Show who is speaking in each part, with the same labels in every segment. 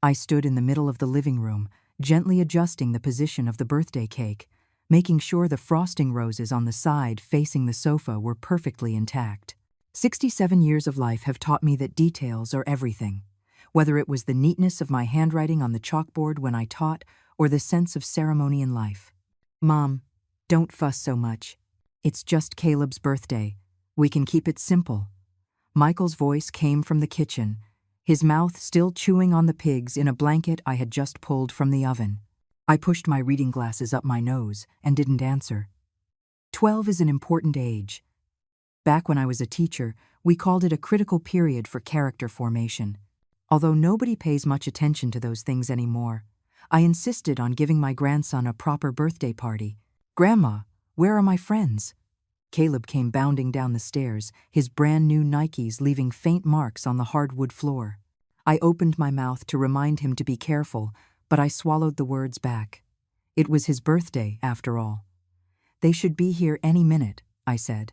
Speaker 1: I stood in the middle of the living room, gently adjusting the position of the birthday cake, making sure the frosting roses on the side facing the sofa were perfectly intact. 67 years of life have taught me that details are everything, whether it was the neatness of my handwriting on the chalkboard when I taught or the sense of ceremony in life. Mom, don't fuss so much. It's just Caleb's birthday. We can keep it simple. Michael's voice came from the kitchen, his mouth still chewing on the pigs in a blanket I had just pulled from the oven. I pushed my reading glasses up my nose and didn't answer. 12 is an important age. Back when I was a teacher, we called it a critical period for character formation. Although nobody pays much attention to those things anymore, I insisted on giving my grandson a proper birthday party. Grandma, where are my friends? Caleb came bounding down the stairs, his brand new Nikes leaving faint marks on the hardwood floor. I opened my mouth to remind him to be careful, but I swallowed the words back. It was his birthday, after all. They should be here any minute, I said.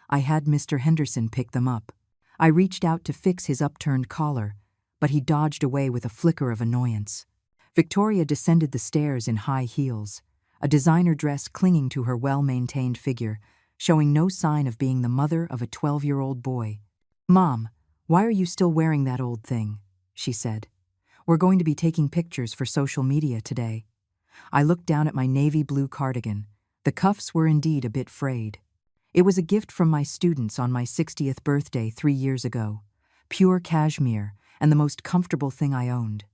Speaker 1: I had Mr. Henderson pick them up. I reached out to fix his upturned collar, but he dodged away with a flicker of annoyance. Victoria descended the stairs in high heels, a designer dress clinging to her well-maintained figure, showing no sign of being the mother of a 12-year-old boy. Mom, why are you still wearing that old thing? She said. We're going to be taking pictures for social media today. I looked down at my navy blue cardigan. The cuffs were indeed a bit frayed. It was a gift from my students on my 60th birthday 3 years ago. Pure cashmere, and the most comfortable thing I owned.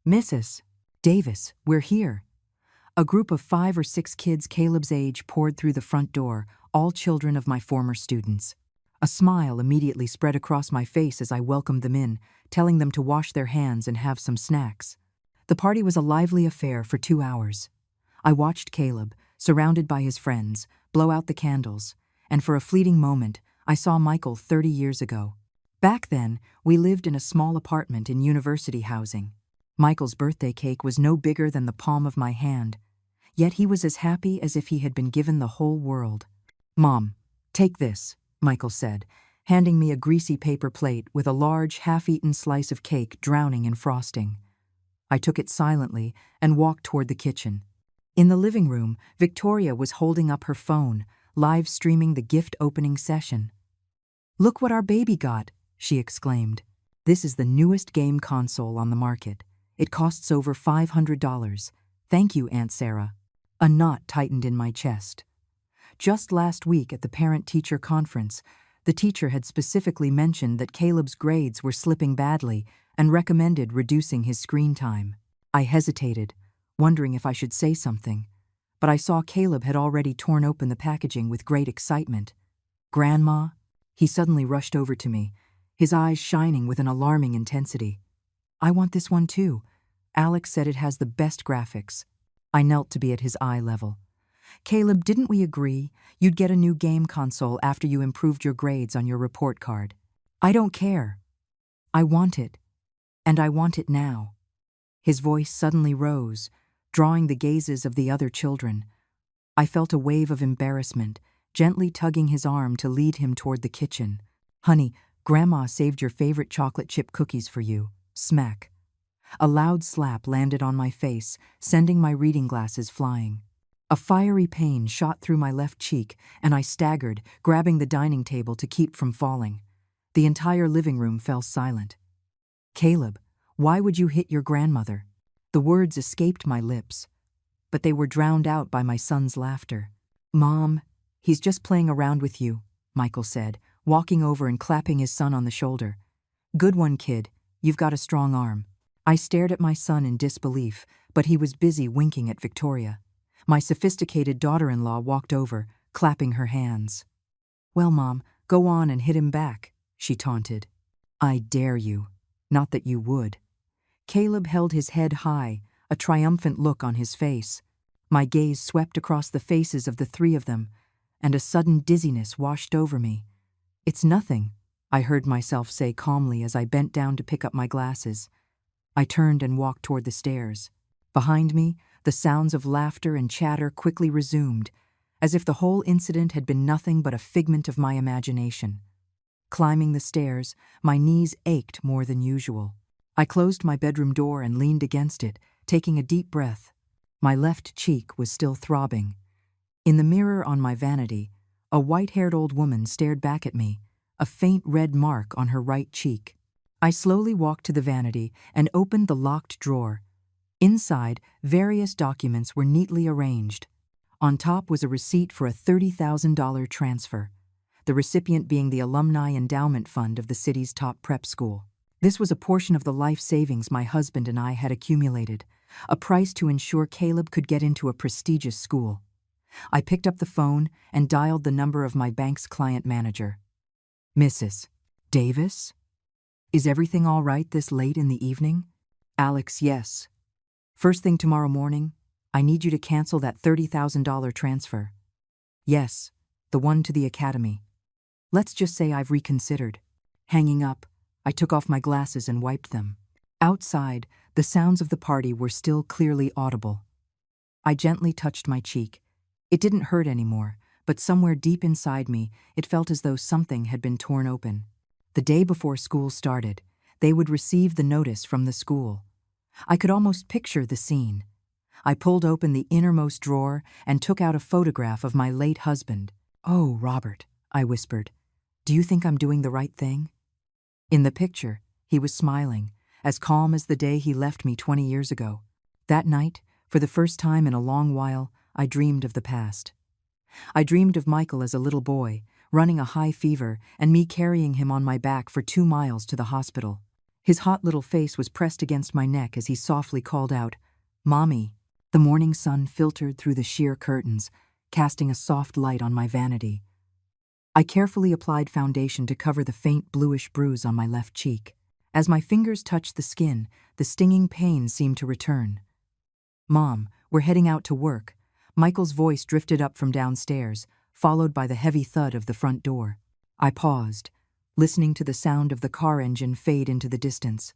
Speaker 1: Mrs. Davis, we're here. A group of 5 or 6 kids Caleb's age poured through the front door, all children of my former students. A smile immediately spread across my face as I welcomed them in, telling them to wash their hands and have some snacks. The party was a lively affair for 2 hours. I watched Caleb, surrounded by his friends, blow out the candles, and for a fleeting moment, I saw Michael 30 years ago. Back then, we lived in a small apartment in university housing. Michael's birthday cake was no bigger than the palm of my hand, yet he was as happy as if he had been given the whole world. Mom, take this, Michael said, handing me a greasy paper plate with a large, half-eaten slice of cake drowning in frosting. I took it silently and walked toward the kitchen. In the living room, Victoria was holding up her phone, live streaming the gift-opening session. Look what our baby got, she exclaimed. This is the newest game console on the market. It costs over $500. Thank you, Aunt Sarah. A knot tightened in my chest. Just last week at the parent-teacher conference, the teacher had specifically mentioned that Caleb's grades were slipping badly and recommended reducing his screen time. I hesitated, wondering if I should say something, but I saw Caleb had already torn open the packaging with great excitement. Grandma? He suddenly rushed over to me, his eyes shining with an alarming intensity. I want this one too. Alex said it has the best graphics. I knelt to be at his eye level. Caleb, didn't we agree you'd get a new game console after you improved your grades on your report card? I don't care. I want it. And I want it now. His voice suddenly rose, drawing the gazes of the other children. I felt a wave of embarrassment, gently tugging his arm to lead him toward the kitchen. Honey, Grandma saved your favorite chocolate chip cookies for you. Smack. A loud slap landed on my face, sending my reading glasses flying. A fiery pain shot through my left cheek, and I staggered, grabbing the dining table to keep from falling. The entire living room fell silent. Caleb, why would you hit your grandmother? The words escaped my lips, but they were drowned out by my son's laughter. Mom, he's just playing around with you, Michael said, walking over and clapping his son on the shoulder. Good one, kid. You've got a strong arm. I stared at my son in disbelief, but he was busy winking at Victoria. My sophisticated daughter-in-law walked over, clapping her hands. Well, Mom, go on and hit him back, she taunted. I dare you. Not that you would. Caleb held his head high, a triumphant look on his face. My gaze swept across the faces of the 3 of them, and a sudden dizziness washed over me. It's nothing, I heard myself say calmly as I bent down to pick up my glasses. I turned and walked toward the stairs. Behind me, the sounds of laughter and chatter quickly resumed, as if the whole incident had been nothing but a figment of my imagination. Climbing the stairs, my knees ached more than usual. I closed my bedroom door and leaned against it, taking a deep breath. My left cheek was still throbbing. In the mirror on my vanity, a white-haired old woman stared back at me, a faint red mark on her right cheek. I slowly walked to the vanity and opened the locked drawer. Inside, various documents were neatly arranged. On top was a receipt for a $30,000 transfer, the recipient being the Alumni Endowment Fund of the city's top prep school. This was a portion of the life savings my husband and I had accumulated, a price to ensure Caleb could get into a prestigious school. I picked up the phone and dialed the number of my bank's client manager. "Mrs. Davis? Is everything all right this late in the evening?" "Alex, yes. First thing tomorrow morning, I need you to cancel that $30,000 transfer." "Yes, the one to the academy. Let's just say I've reconsidered." Hanging up, I took off my glasses and wiped them. Outside, the sounds of the party were still clearly audible. I gently touched my cheek. It didn't hurt anymore, but somewhere deep inside me, it felt as though something had been torn open. The day before school started, they would receive the notice from the school. I could almost picture the scene. I pulled open the innermost drawer and took out a photograph of my late husband. "Oh, Robert," I whispered, "do you think I'm doing the right thing?" In the picture, he was smiling, as calm as the day he left me 20 years ago. That night, for the first time in a long while, I dreamed of the past. I dreamed of Michael as a little boy, running a high fever, and me carrying him on my back for 2 miles to the hospital. His hot little face was pressed against my neck as he softly called out, "Mommy." The morning sun filtered through the sheer curtains, casting a soft light on my vanity. I carefully applied foundation to cover the faint bluish bruise on my left cheek. As my fingers touched the skin, the stinging pain seemed to return. "Mom, we're heading out to work." Michael's voice drifted up from downstairs, followed by the heavy thud of the front door. I paused, listening to the sound of the car engine fade into the distance.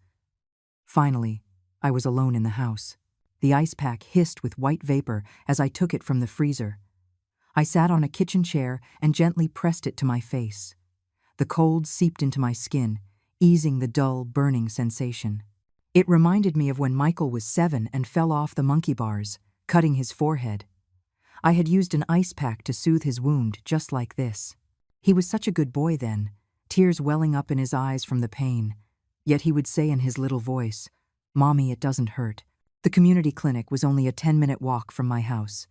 Speaker 1: Finally, I was alone in the house. The ice pack hissed with white vapor as I took it from the freezer. I sat on a kitchen chair and gently pressed it to my face. The cold seeped into my skin, easing the dull, burning sensation. It reminded me of when Michael was 7 and fell off the monkey bars, cutting his forehead. I had used an ice pack to soothe his wound just like this. He was such a good boy then, tears welling up in his eyes from the pain. Yet he would say in his little voice, "Mommy, it doesn't hurt." The community clinic was only a 10-minute walk from my house.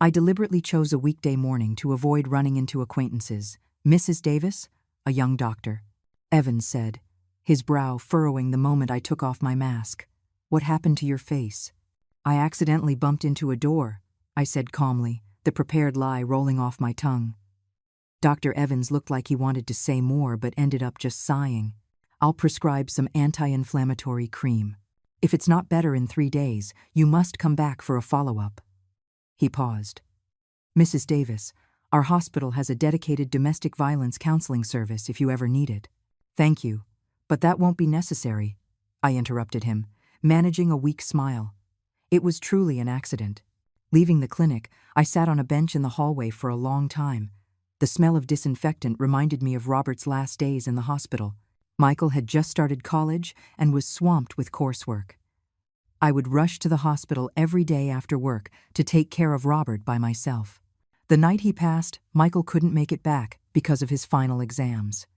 Speaker 1: I deliberately chose a weekday morning to avoid running into acquaintances. "Mrs. Davis?" a young doctor. Evans said, his brow furrowing the moment I took off my mask. "What happened to your face?" "I accidentally bumped into a door," I said calmly, the prepared lie rolling off my tongue. Dr. Evans looked like he wanted to say more but ended up just sighing. "I'll prescribe some anti-inflammatory cream. If it's not better in 3 days, you must come back for a follow-up." He paused. "Mrs. Davis, our hospital has a dedicated domestic violence counseling service if you ever need it." "Thank you, but that won't be necessary," I interrupted him, managing a weak smile. It was truly an accident. Leaving the clinic, I sat on a bench in the hallway for a long time. The smell of disinfectant reminded me of Robert's last days in the hospital. Michael had just started college and was swamped with coursework. I would rush to the hospital every day after work to take care of Robert by myself. The night he passed, Michael couldn't make it back because of his final exams.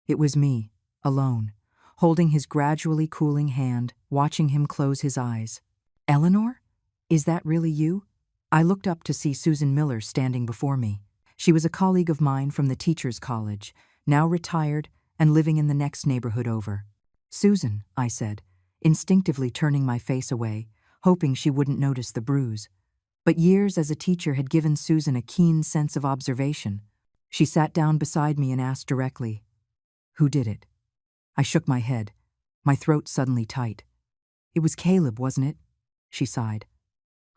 Speaker 1: It was me, alone, holding his gradually cooling hand, watching him close his eyes. "Eleanor? Is that really you?" I looked up to see Susan Miller standing before me. She was a colleague of mine from the Teachers' College, now retired and living in the next neighborhood over. "Susan," I said, instinctively turning my face away, hoping she wouldn't notice the bruise. But years as a teacher had given Susan a keen sense of observation. She sat down beside me and asked directly, "Who did it?" I shook my head, my throat suddenly tight. "It was Caleb, wasn't it?" She sighed.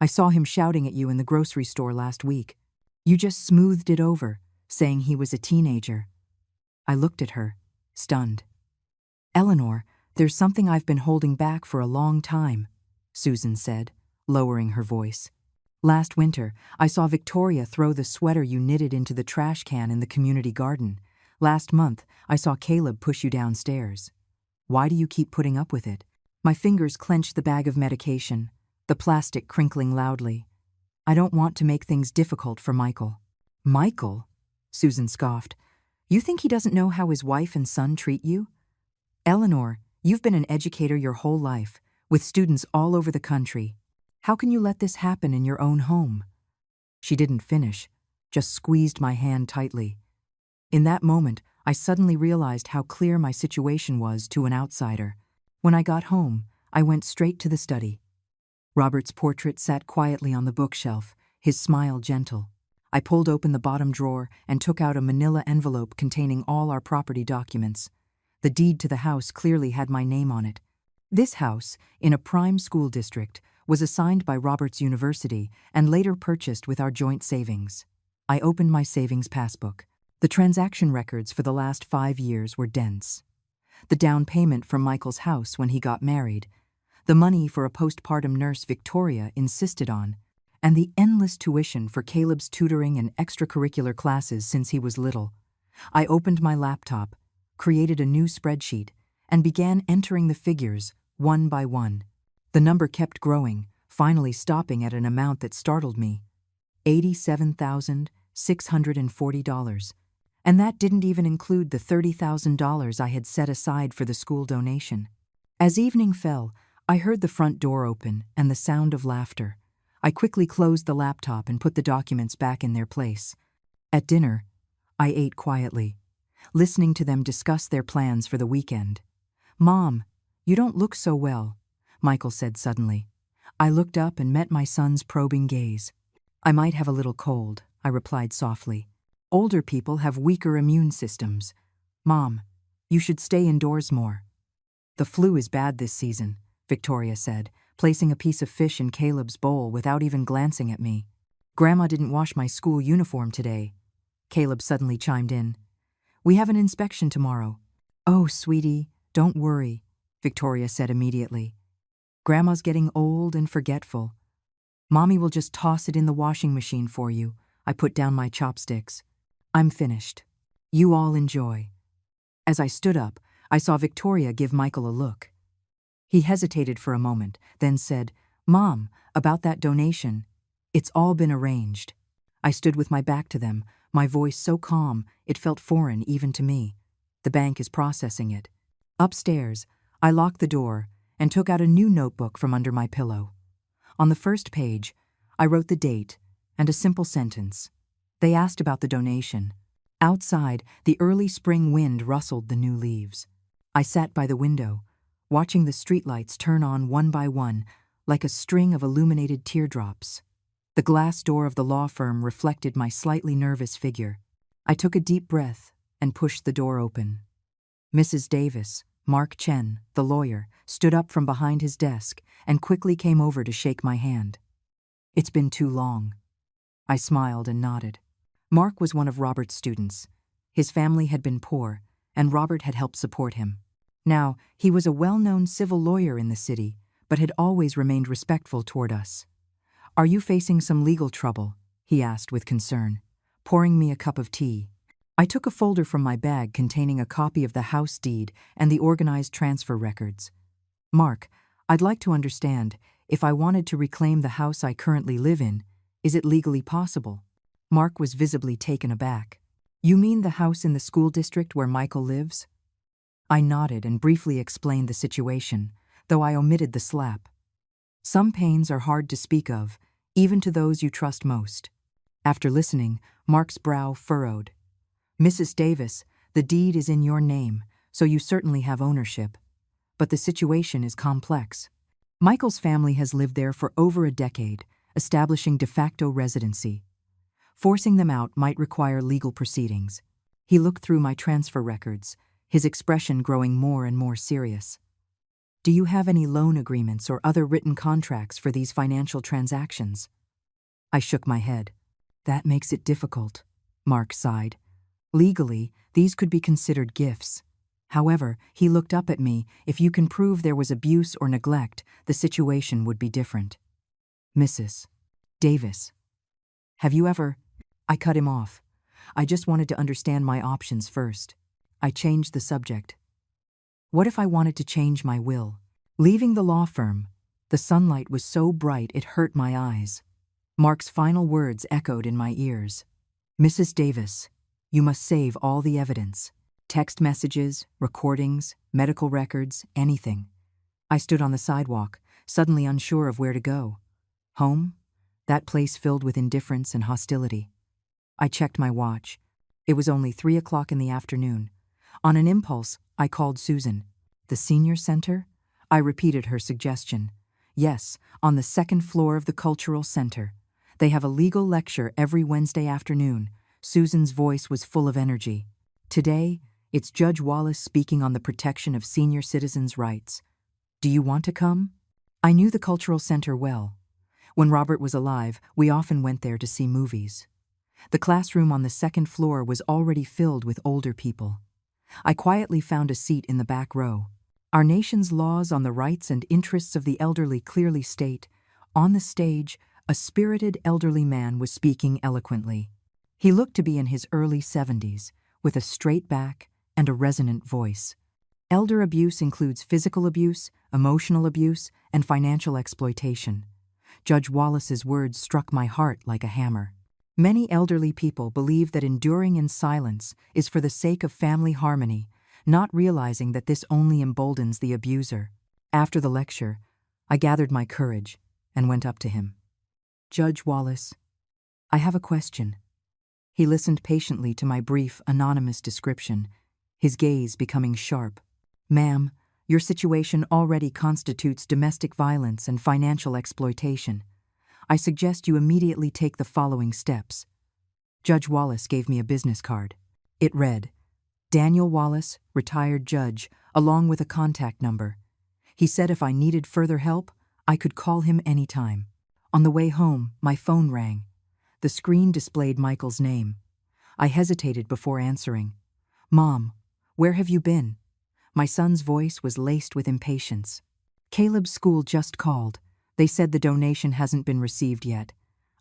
Speaker 1: "I saw him shouting at you in the grocery store last week. You just smoothed it over, saying he was a teenager." I looked at her, stunned. "Eleanor, there's something I've been holding back for a long time," Susan said, lowering her voice. "Last winter, I saw Victoria throw the sweater you knitted into the trash can in the community garden. Last month, I saw Caleb push you downstairs." Why do you keep putting up with it? My fingers clenched the bag of medication, the plastic crinkling loudly. I don't want to make things difficult for Michael. Michael? Susan scoffed. You think he doesn't know how his wife and son treat you? Eleanor, you've been an educator your whole life, with students all over the country. How can you let this happen in your own home? She didn't finish, just squeezed my hand tightly. In that moment, I suddenly realized how clear my situation was to an outsider. When I got home, I went straight to the study. Robert's portrait sat quietly on the bookshelf, his smile gentle. I pulled open the bottom drawer and took out a manila envelope containing all our property documents. The deed to the house clearly had my name on it. This house, in a prime school district, was assigned by Robert's University and later purchased with our joint savings. I opened my savings passbook. The transaction records for the last 5 years were dense. The down payment for Michael's house when he got married, the money for a postpartum nurse Victoria insisted on, and the endless tuition for Caleb's tutoring and extracurricular classes since he was little. I opened my laptop, created a new spreadsheet, and began entering the figures one by one. The number kept growing, finally stopping at an amount that startled me. $87,640. And that didn't even include the $30,000 I had set aside for the school donation. As evening fell, I heard the front door open and the sound of laughter. I quickly closed the laptop and put the documents back in their place. At dinner, I ate quietly, listening to them discuss their plans for the weekend. "Mom, you don't look so well," Michael said suddenly. I looked up and met my son's probing gaze. "I might have a little cold," I replied softly. "Older people have weaker immune systems. Mom, you should stay indoors more." "The flu is bad this season," Victoria said, placing a piece of fish in Caleb's bowl without even glancing at me. "Grandma didn't wash my school uniform today." Caleb suddenly chimed in. "We have an inspection tomorrow." "Oh, sweetie, don't worry," Victoria said immediately. "Grandma's getting old and forgetful. Mommy will just toss it in the washing machine for you." I put down my chopsticks. "I'm finished. You all enjoy." As I stood up, I saw Victoria give Michael a look. He hesitated for a moment, then said, "Mom, about that donation. It's all been arranged." I stood with my back to them, my voice so calm it felt foreign even to me. "The bank is processing it." Upstairs, I locked the door and took out a new notebook from under my pillow. On the first page, I wrote the date and a simple sentence. They asked about the donation. Outside, the early spring wind rustled the new leaves. I sat by the window, watching the streetlights turn on one by one like a string of illuminated teardrops. The glass door of the law firm reflected my slightly nervous figure. I took a deep breath and pushed the door open. Mrs. Davis, Mark Chen, the lawyer, stood up from behind his desk and quickly came over to shake my hand. "It's been too long." I smiled and nodded. Mark was one of Robert's students. His family had been poor, and Robert had helped support him. Now, he was a well-known civil lawyer in the city, but had always remained respectful toward us. "Are you facing some legal trouble?" he asked with concern, pouring me a cup of tea. I took a folder from my bag containing a copy of the house deed and the organized transfer records. "Mark, I'd like to understand, if I wanted to reclaim the house I currently live in, is it legally possible?" Mark was visibly taken aback. "You mean the house in the school district where Michael lives?" I nodded and briefly explained the situation, though I omitted the slap. "Some pains are hard to speak of, even to those you trust most." After listening, Mark's brow furrowed. "Mrs. Davis, the deed is in your name, so you certainly have ownership. But the situation is complex. Michael's family has lived there for over a decade, establishing de facto residency. Forcing them out might require legal proceedings." He looked through my transfer records, his expression growing more and more serious. "Do you have any loan agreements or other written contracts for these financial transactions?" I shook my head. "That makes it difficult," Mark sighed. "Legally, these could be considered gifts. However," he looked up at me, "if you can prove there was abuse or neglect, the situation would be different." "Mrs. Davis, have you ever—" I cut him off. I just wanted to understand my options first. I changed the subject. What if I wanted to change my will? Leaving the law firm, the sunlight was so bright it hurt my eyes. Mark's final words echoed in my ears. Mrs. Davis, you must save all the evidence. Text messages, recordings, medical records, anything. I stood on the sidewalk, suddenly unsure of where to go. Home? That place filled with indifference and hostility. I checked my watch. It was only 3 o'clock in the afternoon. On an impulse, I called Susan. The senior center? I repeated her suggestion. Yes, on the 2nd floor of the Cultural Center. They have a legal lecture every Wednesday afternoon. Susan's voice was full of energy. Today, it's Judge Wallace speaking on the protection of senior citizens' rights. Do you want to come? I knew the Cultural Center well. When Robert was alive, we often went there to see movies. The classroom on the 2nd floor was already filled with older people. I quietly found a seat in the back row. Our nation's laws on the rights and interests of the elderly clearly state, on the stage, a spirited elderly man was speaking eloquently. He looked to be in his early 70s, with a straight back and a resonant voice. Elder abuse includes physical abuse, emotional abuse, and financial exploitation. Judge Wallace's words struck my heart like a hammer. Many elderly people believe that enduring in silence is for the sake of family harmony, not realizing that this only emboldens the abuser. After the lecture, I gathered my courage and went up to him. Judge Wallace, I have a question. He listened patiently to my brief, anonymous description, his gaze becoming sharp. Ma'am, your situation already constitutes domestic violence and financial exploitation. I suggest you immediately take the following steps. Judge Wallace gave me a business card. It read, Daniel Wallace, retired judge, along with a contact number. He said if I needed further help, I could call him anytime. On the way home, my phone rang. The screen displayed Michael's name. I hesitated before answering. Mom, where have you been? My son's voice was laced with impatience. Caleb's school just called. They said the donation hasn't been received yet.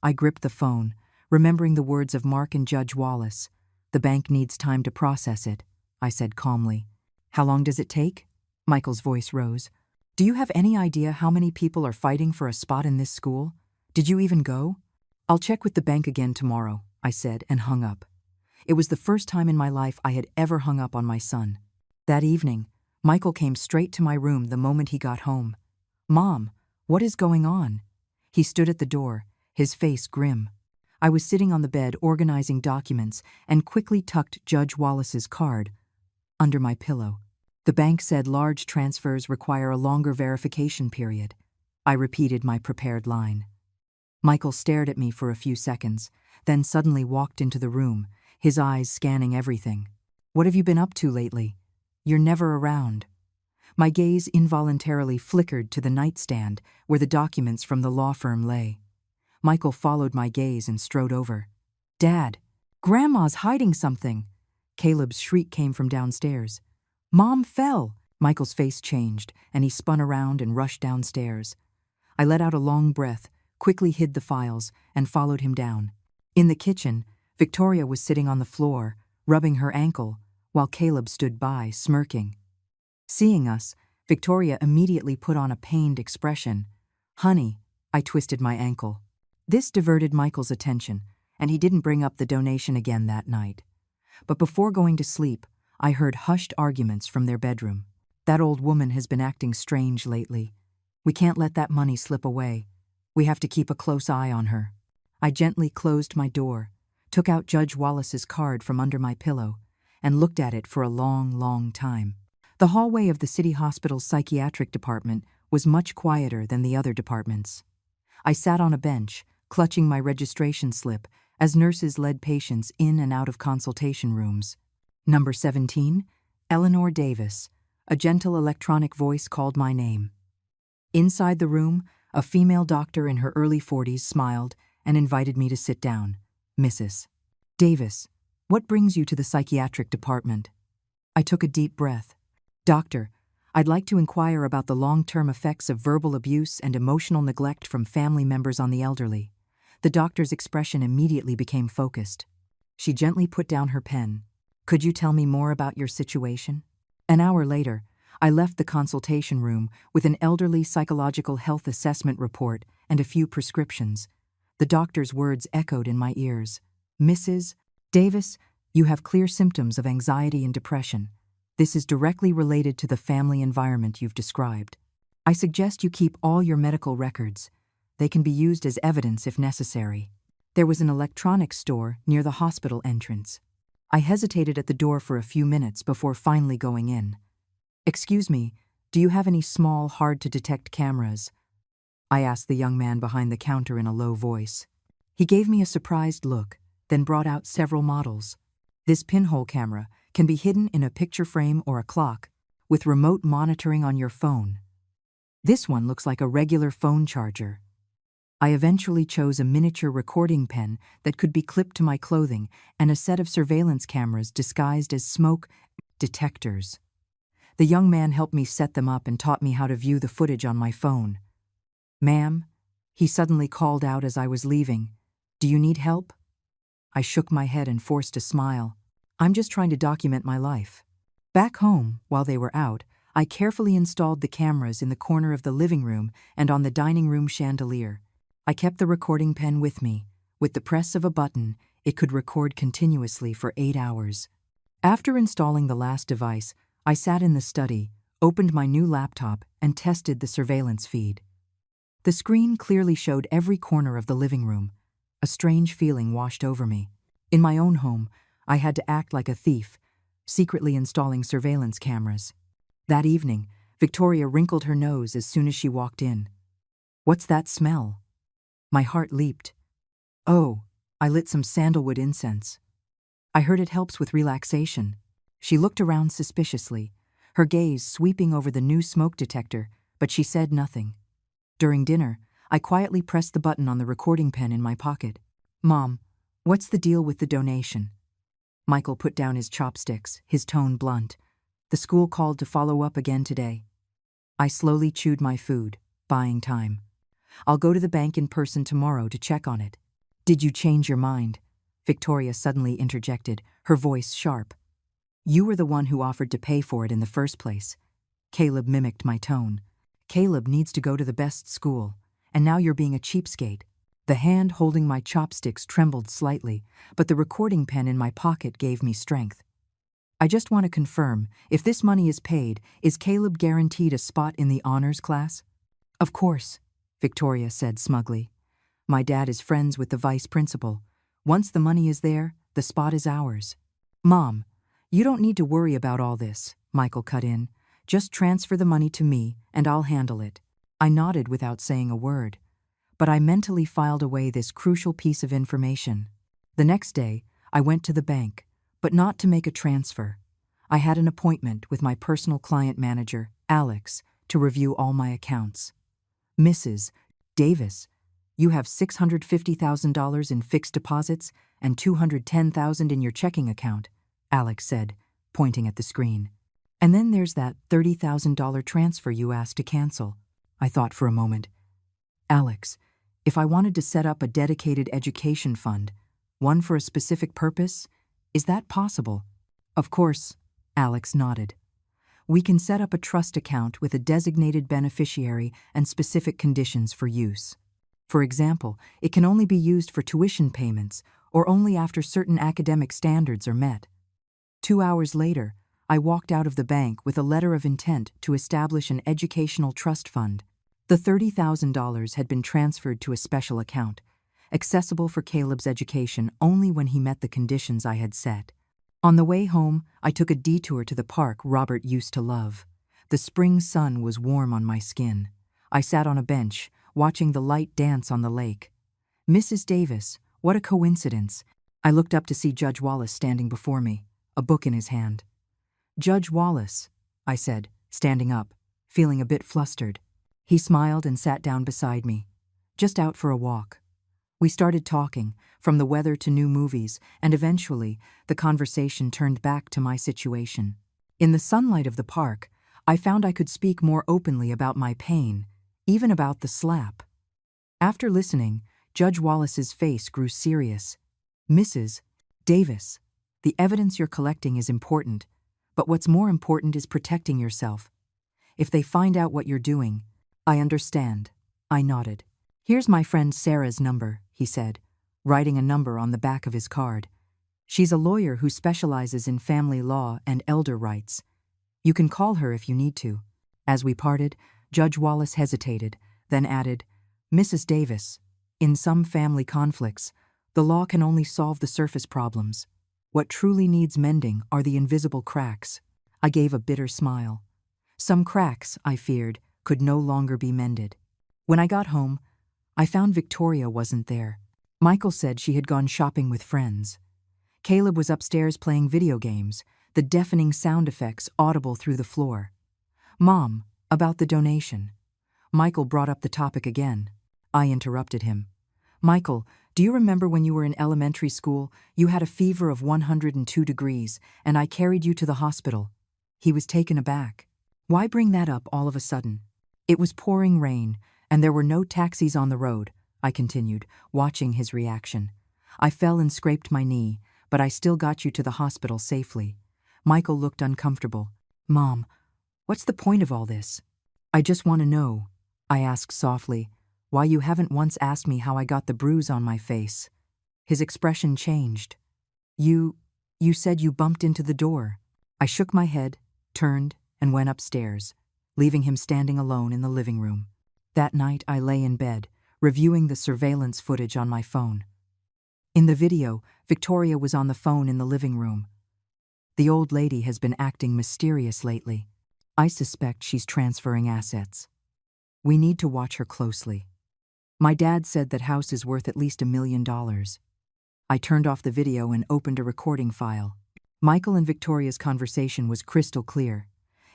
Speaker 1: I gripped the phone, remembering the words of Mark and Judge Wallace. The bank needs time to process it, I said calmly. How long does it take? Michael's voice rose. Do you have any idea how many people are fighting for a spot in this school? Did you even go? I'll check with the bank again tomorrow, I said and hung up. It was the first time in my life I had ever hung up on my son. That evening, Michael came straight to my room the moment he got home. Mom, what is going on? He stood at the door, his face grim. I was sitting on the bed organizing documents and quickly tucked Judge Wallace's card under my pillow. The bank said large transfers require a longer verification period. I repeated my prepared line. Michael stared at me for a few seconds, then suddenly walked into the room, his eyes scanning everything. What have you been up to lately? You're never around. My gaze involuntarily flickered to the nightstand where the documents from the law firm lay. Michael followed my gaze and strode over. Dad, Grandma's hiding something. Caleb's shriek came from downstairs. Mom fell. Michael's face changed, and he spun around and rushed downstairs. I let out a long breath, quickly hid the files, and followed him down. In the kitchen, Victoria was sitting on the floor, rubbing her ankle, while Caleb stood by, smirking. Seeing us, Victoria immediately put on a pained expression. Honey, I twisted my ankle. This diverted Michael's attention, and he didn't bring up the donation again that night. But before going to sleep, I heard hushed arguments from their bedroom. That old woman has been acting strange lately. We can't let that money slip away. We have to keep a close eye on her. I gently closed my door, took out Judge Wallace's card from under my pillow, and looked at it for a long, long time. The hallway of the city hospital's psychiatric department was much quieter than the other departments. I sat on a bench, clutching my registration slip, as nurses led patients in and out of consultation rooms. Number 17, Eleanor Davis. A gentle electronic voice called my name. Inside the room, a female doctor in her early 40s smiled and invited me to sit down. Mrs. Davis, what brings you to the psychiatric department? I took a deep breath. Doctor, I'd like to inquire about the long-term effects of verbal abuse and emotional neglect from family members on the elderly. The doctor's expression immediately became focused. She gently put down her pen. Could you tell me more about your situation? An hour later, I left the consultation room with an elderly psychological health assessment report and a few prescriptions. The doctor's words echoed in my ears. "Mrs. Davis, you have clear symptoms of anxiety and depression. This is directly related to the family environment you've described. I suggest you keep all your medical records. They can be used as evidence if necessary." There was an electronics store near the hospital entrance. I hesitated at the door for a few minutes before finally going in. "Excuse me, do you have any small, hard-to-detect cameras?" I asked the young man behind the counter in a low voice. He gave me a surprised look, then brought out several models. "This pinhole camera can be hidden in a picture frame or a clock, with remote monitoring on your phone. This one looks like a regular phone charger." I eventually chose a miniature recording pen that could be clipped to my clothing and a set of surveillance cameras disguised as smoke detectors. The young man helped me set them up and taught me how to view the footage on my phone. "Ma'am," he suddenly called out as I was leaving, "do you need help?" I shook my head and forced a smile. "I'm just trying to document my life." Back home, while they were out, I carefully installed the cameras in the corner of the living room and on the dining room chandelier. I kept the recording pen with me. With the press of a button, it could record continuously for 8 hours. After installing the last device, I sat in the study, opened my new laptop, and tested the surveillance feed. The screen clearly showed every corner of the living room. A strange feeling washed over me. In my own home, I had to act like a thief, secretly installing surveillance cameras. That evening, Victoria wrinkled her nose as soon as she walked in. "What's that smell?" My heart leaped. "Oh, I lit some sandalwood incense. I heard it helps with relaxation." She looked around suspiciously, her gaze sweeping over the new smoke detector, but she said nothing. During dinner, I quietly pressed the button on the recording pen in my pocket. "Mom, what's the deal with the donation?" Michael put down his chopsticks, his tone blunt. "The school called to follow up again today." I slowly chewed my food, buying time. "I'll go to the bank in person tomorrow to check on it." "Did you change your mind?" Victoria suddenly interjected, her voice sharp. "You were the one who offered to pay for it in the first place." Caleb mimicked my tone. "Caleb needs to go to the best school, and now you're being a cheapskate." The hand holding my chopsticks trembled slightly, but the recording pen in my pocket gave me strength. "I just want to confirm, if this money is paid, is Caleb guaranteed a spot in the honors class?" "Of course," Victoria said smugly. "My dad is friends with the vice principal. Once the money is there, the spot is ours." "Mom, you don't need to worry about all this," Michael cut in. "Just transfer the money to me, and I'll handle it." I nodded without saying a word, but I mentally filed away this crucial piece of information. The next day, I went to the bank, but not to make a transfer. I had an appointment with my personal client manager, Alex, to review all my accounts. "Mrs. Davis, you have $650,000 in fixed deposits and $210,000 in your checking account," Alex said, pointing at the screen. "And then there's that $30,000 transfer you asked to cancel." I thought for a moment. "Alex, if I wanted to set up a dedicated education fund, one for a specific purpose, is that possible?" "Of course," Alex nodded. "We can set up a trust account with a designated beneficiary and specific conditions for use. For example, it can only be used for tuition payments or only after certain academic standards are met." 2 hours later, I walked out of the bank with a letter of intent to establish an educational trust fund. The $30,000 had been transferred to a special account, accessible for Caleb's education only when he met the conditions I had set. On the way home, I took a detour to the park Robert used to love. The spring sun was warm on my skin. I sat on a bench, watching the light dance on the lake. "Mrs. Davis, what a coincidence." I looked up to see Judge Wallace standing before me, a book in his hand. "Judge Wallace," I said, standing up, feeling a bit flustered. He smiled and sat down beside me. "Just out for a walk." We started talking, from the weather to new movies, and eventually, the conversation turned back to my situation. In the sunlight of the park, I found I could speak more openly about my pain, even about the slap. After listening, Judge Wallace's face grew serious. "Mrs. Davis, the evidence you're collecting is important, but what's more important is protecting yourself. If they find out what you're doing, I understand. I nodded. Here's my friend Sarah's number, he said, writing a number on the back of his card. She's a lawyer who specializes in family law and elder rights. You can call her if you need to. As we parted, Judge Wallace hesitated, then added, Mrs. Davis, in some family conflicts, the law can only solve the surface problems. What truly needs mending are the invisible cracks. I gave a bitter smile. Some cracks, I feared, could no longer be mended. When I got home, I found Victoria wasn't there. Michael said she had gone shopping with friends. Caleb was upstairs playing video games, the deafening sound effects audible through the floor. Mom, about the donation. Michael brought up the topic again. I interrupted him. Michael, do you remember when you were in elementary school, you had a fever of 102 degrees, and I carried you to the hospital? He was taken aback. Why bring that up all of a sudden? It was pouring rain, and there were no taxis on the road, I continued, watching his reaction. I fell and scraped my knee, but I still got you to the hospital safely. Michael looked uncomfortable. Mom, what's the point of all this? I just want to know, I asked softly, why you haven't once asked me how I got the bruise on my face. His expression changed. You said you bumped into the door. I shook my head, turned, and went upstairs, leaving him standing alone in the living room. That night I lay in bed, reviewing the surveillance footage on my phone. In the video, Victoria was on the phone in the living room. The old lady has been acting mysterious lately. I suspect she's transferring assets. We need to watch her closely. My dad said that house is worth at least $1 million. I turned off the video and opened a recording file. Michael and Victoria's conversation was crystal clear.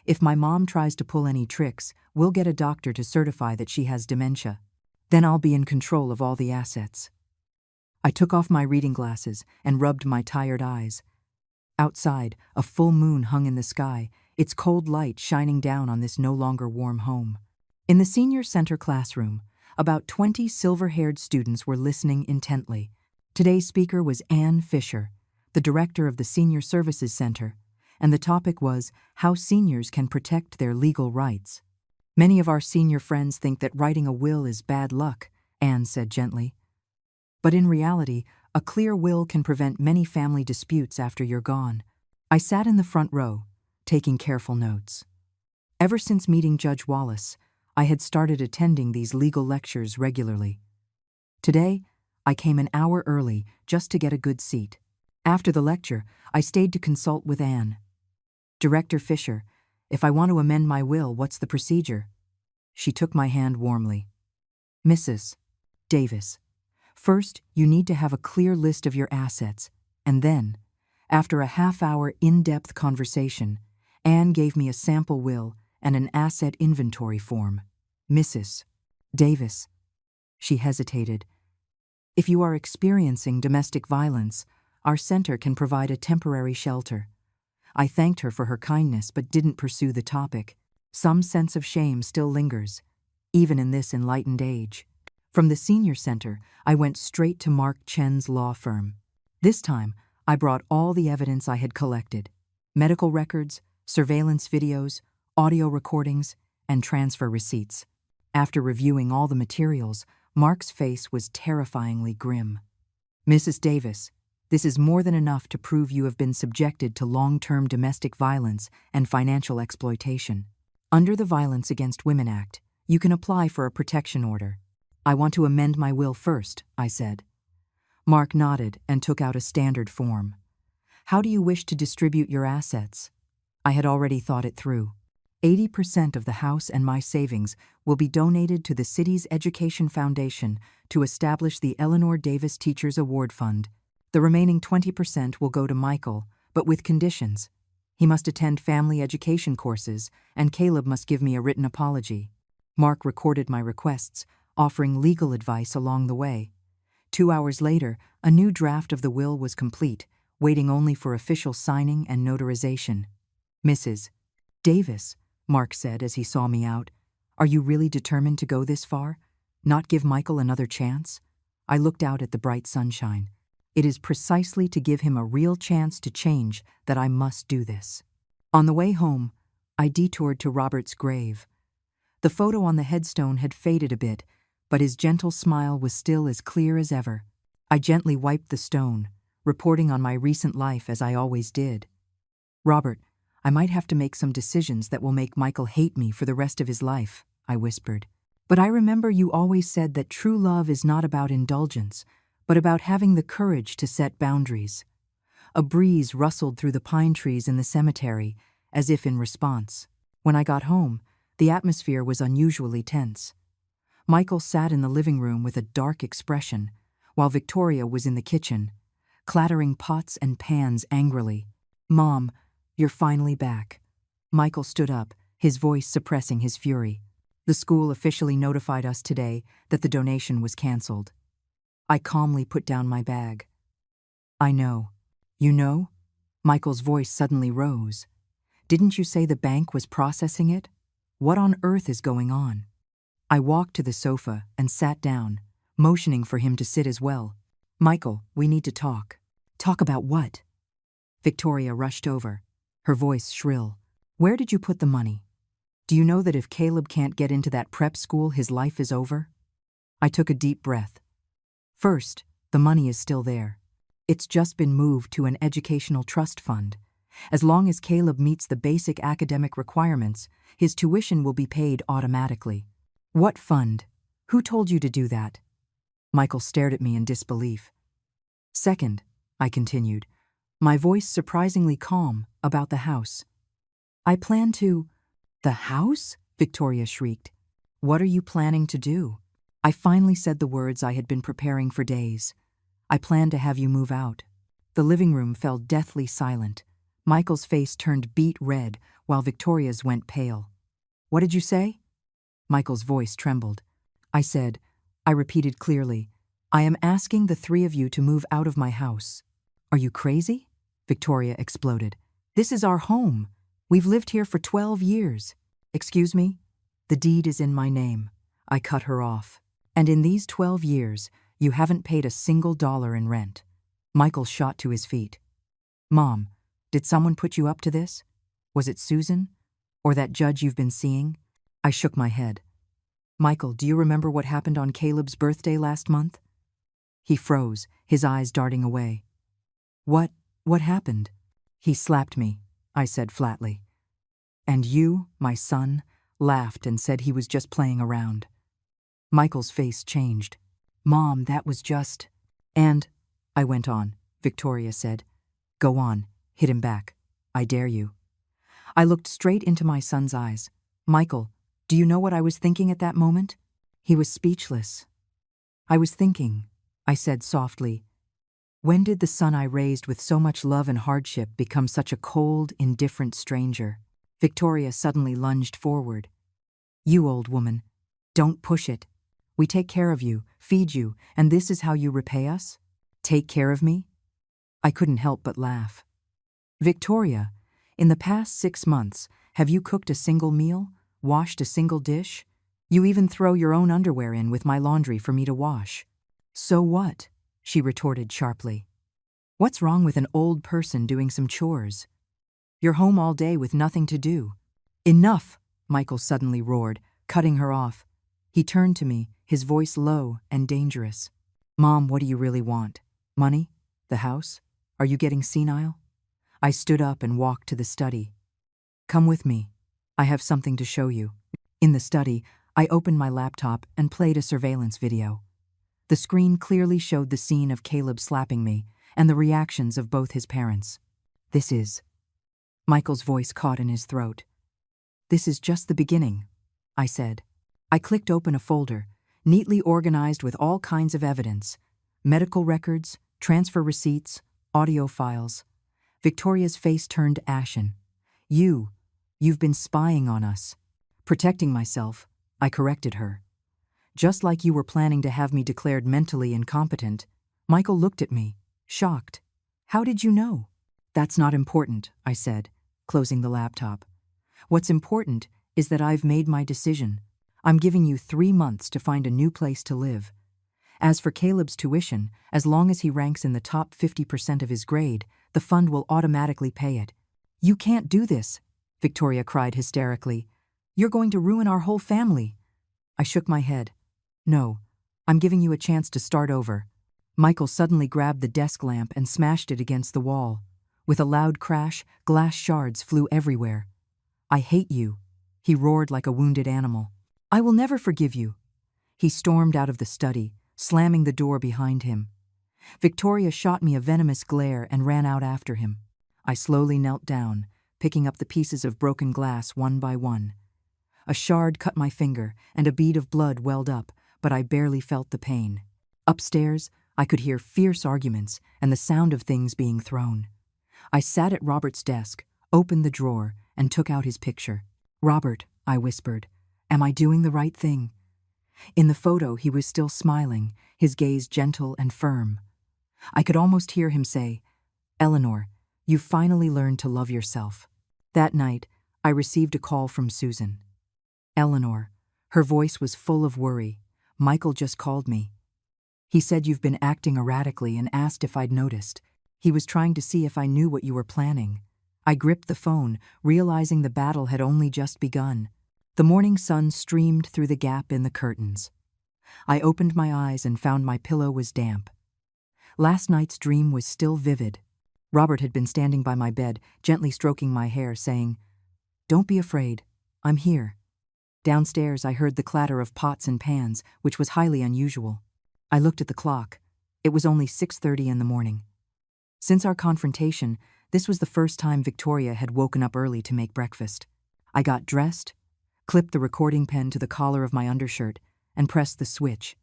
Speaker 1: If my mom tries to pull any tricks, we'll get a doctor to certify that she has dementia. Then I'll be in control of all the assets. I took off my reading glasses and rubbed my tired eyes. Outside, a full moon hung in the sky, its cold light shining down on this no longer warm home. In the senior center classroom, about 20 silver-haired students were listening intently. Today's speaker was Ann Fisher, the director of the Senior Services Center, and the topic was how seniors can protect their legal rights. Many of our senior friends think that writing a will is bad luck, Ann said gently. But in reality, a clear will can prevent many family disputes after you're gone. I sat in the front row, taking careful notes. Ever since meeting Judge Wallace, I had started attending these legal lectures regularly. Today, I came an hour early just to get a good seat. After the lecture, I stayed to consult with Ann. Director Fisher, if I want to amend my will, what's the procedure? She took my hand warmly. Mrs. Davis, first, you need to have a clear list of your assets, and then, after a half-hour in-depth conversation, Ann gave me a sample will and an asset inventory form. Mrs. Davis. She hesitated. If you are experiencing domestic violence, our center can provide a temporary shelter. I thanked her for her kindness but didn't pursue the topic. Some sense of shame still lingers, even in this enlightened age. From the senior center, I went straight to Mark Chen's law firm. This time, I brought all the evidence I had collected: medical records, surveillance videos, audio recordings, and transfer receipts. After reviewing all the materials, Mark's face was terrifyingly grim. Mrs. Davis, this is more than enough to prove you have been subjected to long-term domestic violence and financial exploitation. Under the Violence Against Women Act, you can apply for a protection order. I want to amend my will first, I said. Mark nodded and took out a standard form. How do you wish to distribute your assets? I had already thought it through. 80% of the house and my savings will be donated to the city's education foundation to establish the Eleanor Davis Teachers Award Fund. The remaining 20% will go to Michael, but with conditions. He must attend family education courses, and Caleb must give me a written apology. Mark recorded my requests, offering legal advice along the way. 2 hours later, a new draft of the will was complete, waiting only for official signing and notarization. Mrs. Davis, Mark said as he saw me out, are you really determined to go this far? Not give Michael another chance? I looked out at the bright sunshine. It is precisely to give him a real chance to change that I must do this. On the way home, I detoured to Robert's grave. The photo on the headstone had faded a bit, but his gentle smile was still as clear as ever. I gently wiped the stone, reporting on my recent life as I always did. "Robert, I might have to make some decisions that will make Michael hate me for the rest of his life," I whispered. "But I remember you always said that true love is not about indulgence, but about having the courage to set boundaries." A breeze rustled through the pine trees in the cemetery, as if in response. When I got home, the atmosphere was unusually tense. Michael sat in the living room with a dark expression, while Victoria was in the kitchen, clattering pots and pans angrily. "Mom, you're finally back." Michael stood up, his voice suppressing his fury. "The school officially notified us today that the donation was canceled." I calmly put down my bag. "I know." "You know?" Michael's voice suddenly rose. "Didn't you say the bank was processing it? What on earth is going on?" I walked to the sofa and sat down, motioning for him to sit as well. "Michael, we need to talk." "Talk about what?" Victoria rushed over, her voice shrill. "Where did you put the money? Do you know that if Caleb can't get into that prep school, his life is over?" I took a deep breath. "First, the money is still there. It's just been moved to an educational trust fund. As long as Caleb meets the basic academic requirements, his tuition will be paid automatically." "What fund? Who told you to do that?" Michael stared at me in disbelief. "Second," I continued, my voice surprisingly calm, "about the house. I plan to—" "The house?" Victoria shrieked. "What are you planning to do?" I finally said the words I had been preparing for days. "I plan to have you move out." The living room fell deathly silent. Michael's face turned beet red, while Victoria's went pale. "What did you say?" Michael's voice trembled. I repeated clearly, "I am asking the three of you to move out of my house." "Are you crazy?" Victoria exploded. "This is our home. We've lived here for 12 years. "Excuse me? The deed is in my name." I cut her off. "And in these 12 years, you haven't paid a single dollar in rent." Michael shot to his feet. "Mom, did someone put you up to this? Was it Susan? Or that judge you've been seeing?" I shook my head. "Michael, do you remember what happened on Caleb's birthday last month?" He froze, his eyes darting away. What happened?" "He slapped me," I said flatly. "And you, my son, laughed and said he was just playing around." Michael's face changed. "Mom, that was just—" "And," I went on, Victoria said. "Go on, hit him back. I dare you." I looked straight into my son's eyes. "Michael, do you know what I was thinking at that moment?" He was speechless. "I was thinking," I said softly, "when did the son I raised with so much love and hardship become such a cold, indifferent stranger?" Victoria suddenly lunged forward. "You old woman, don't push it. We take care of you, feed you, and this is how you repay us? Take care of me?" I couldn't help but laugh. "Victoria, in the past 6 months, have you cooked a single meal, washed a single dish? You even throw your own underwear in with my laundry for me to wash." "So what?" she retorted sharply. "What's wrong with an old person doing some chores? You're home all day with nothing to do." "Enough!" Michael suddenly roared, cutting her off. He turned to me, his voice low and dangerous. "Mom, what do you really want? Money? The house? Are you getting senile?" I stood up and walked to the study. "Come with me. I have something to show you." In the study, I opened my laptop and played a surveillance video. The screen clearly showed the scene of Caleb slapping me and the reactions of both his parents. "This is—" Michael's voice caught in his throat. "This is just the beginning," I said. I clicked open a folder, neatly organized with all kinds of evidence: medical records, transfer receipts, audio files. Victoria's face turned ashen. You've been spying on us." Protecting myself, I corrected her. "Just like you were planning to have me declared mentally incompetent." Michael looked at me, shocked. "How did you know?" "That's not important," I said, closing the laptop. "What's important is that I've made my decision. I'm giving you 3 months to find a new place to live. As for Caleb's tuition, as long as he ranks in the top 50% of his grade, the fund will automatically pay it." "You can't do this." Victoria cried hysterically. "You're going to ruin our whole family." I shook my head. "No, I'm giving you a chance to start over." Michael suddenly grabbed the desk lamp and smashed it against the wall. With a loud crash, glass shards flew everywhere. "I hate you," he roared like a wounded animal. "I will never forgive you." He stormed out of the study, slamming the door behind him. Victoria shot me a venomous glare and ran out after him. I slowly knelt down, picking up the pieces of broken glass one by one. A shard cut my finger, and a bead of blood welled up, but I barely felt the pain. Upstairs, I could hear fierce arguments and the sound of things being thrown. I sat at Robert's desk, opened the drawer, and took out his picture. "Robert," I whispered, "am I doing the right thing?" In the photo, he was still smiling, his gaze gentle and firm. I could almost hear him say, "Eleanor, you've finally learned to love yourself." That night, I received a call from Susan. "Eleanor," her voice was full of worry. "Michael just called me. He said you've been acting erratically and asked if I'd noticed. He was trying to see if I knew what you were planning." I gripped the phone, realizing the battle had only just begun. The morning sun streamed through the gap in the curtains. I opened my eyes and found my pillow was damp. Last night's dream was still vivid. Robert had been standing by my bed, gently stroking my hair, saying, "Don't be afraid, I'm here." Downstairs, I heard the clatter of pots and pans, which was highly unusual. I looked at the clock. It was only 6:30 in the morning. Since our confrontation, this was the first time Victoria had woken up early to make breakfast. I got dressed, clipped the recording pen to the collar of my undershirt, and pressed the switch.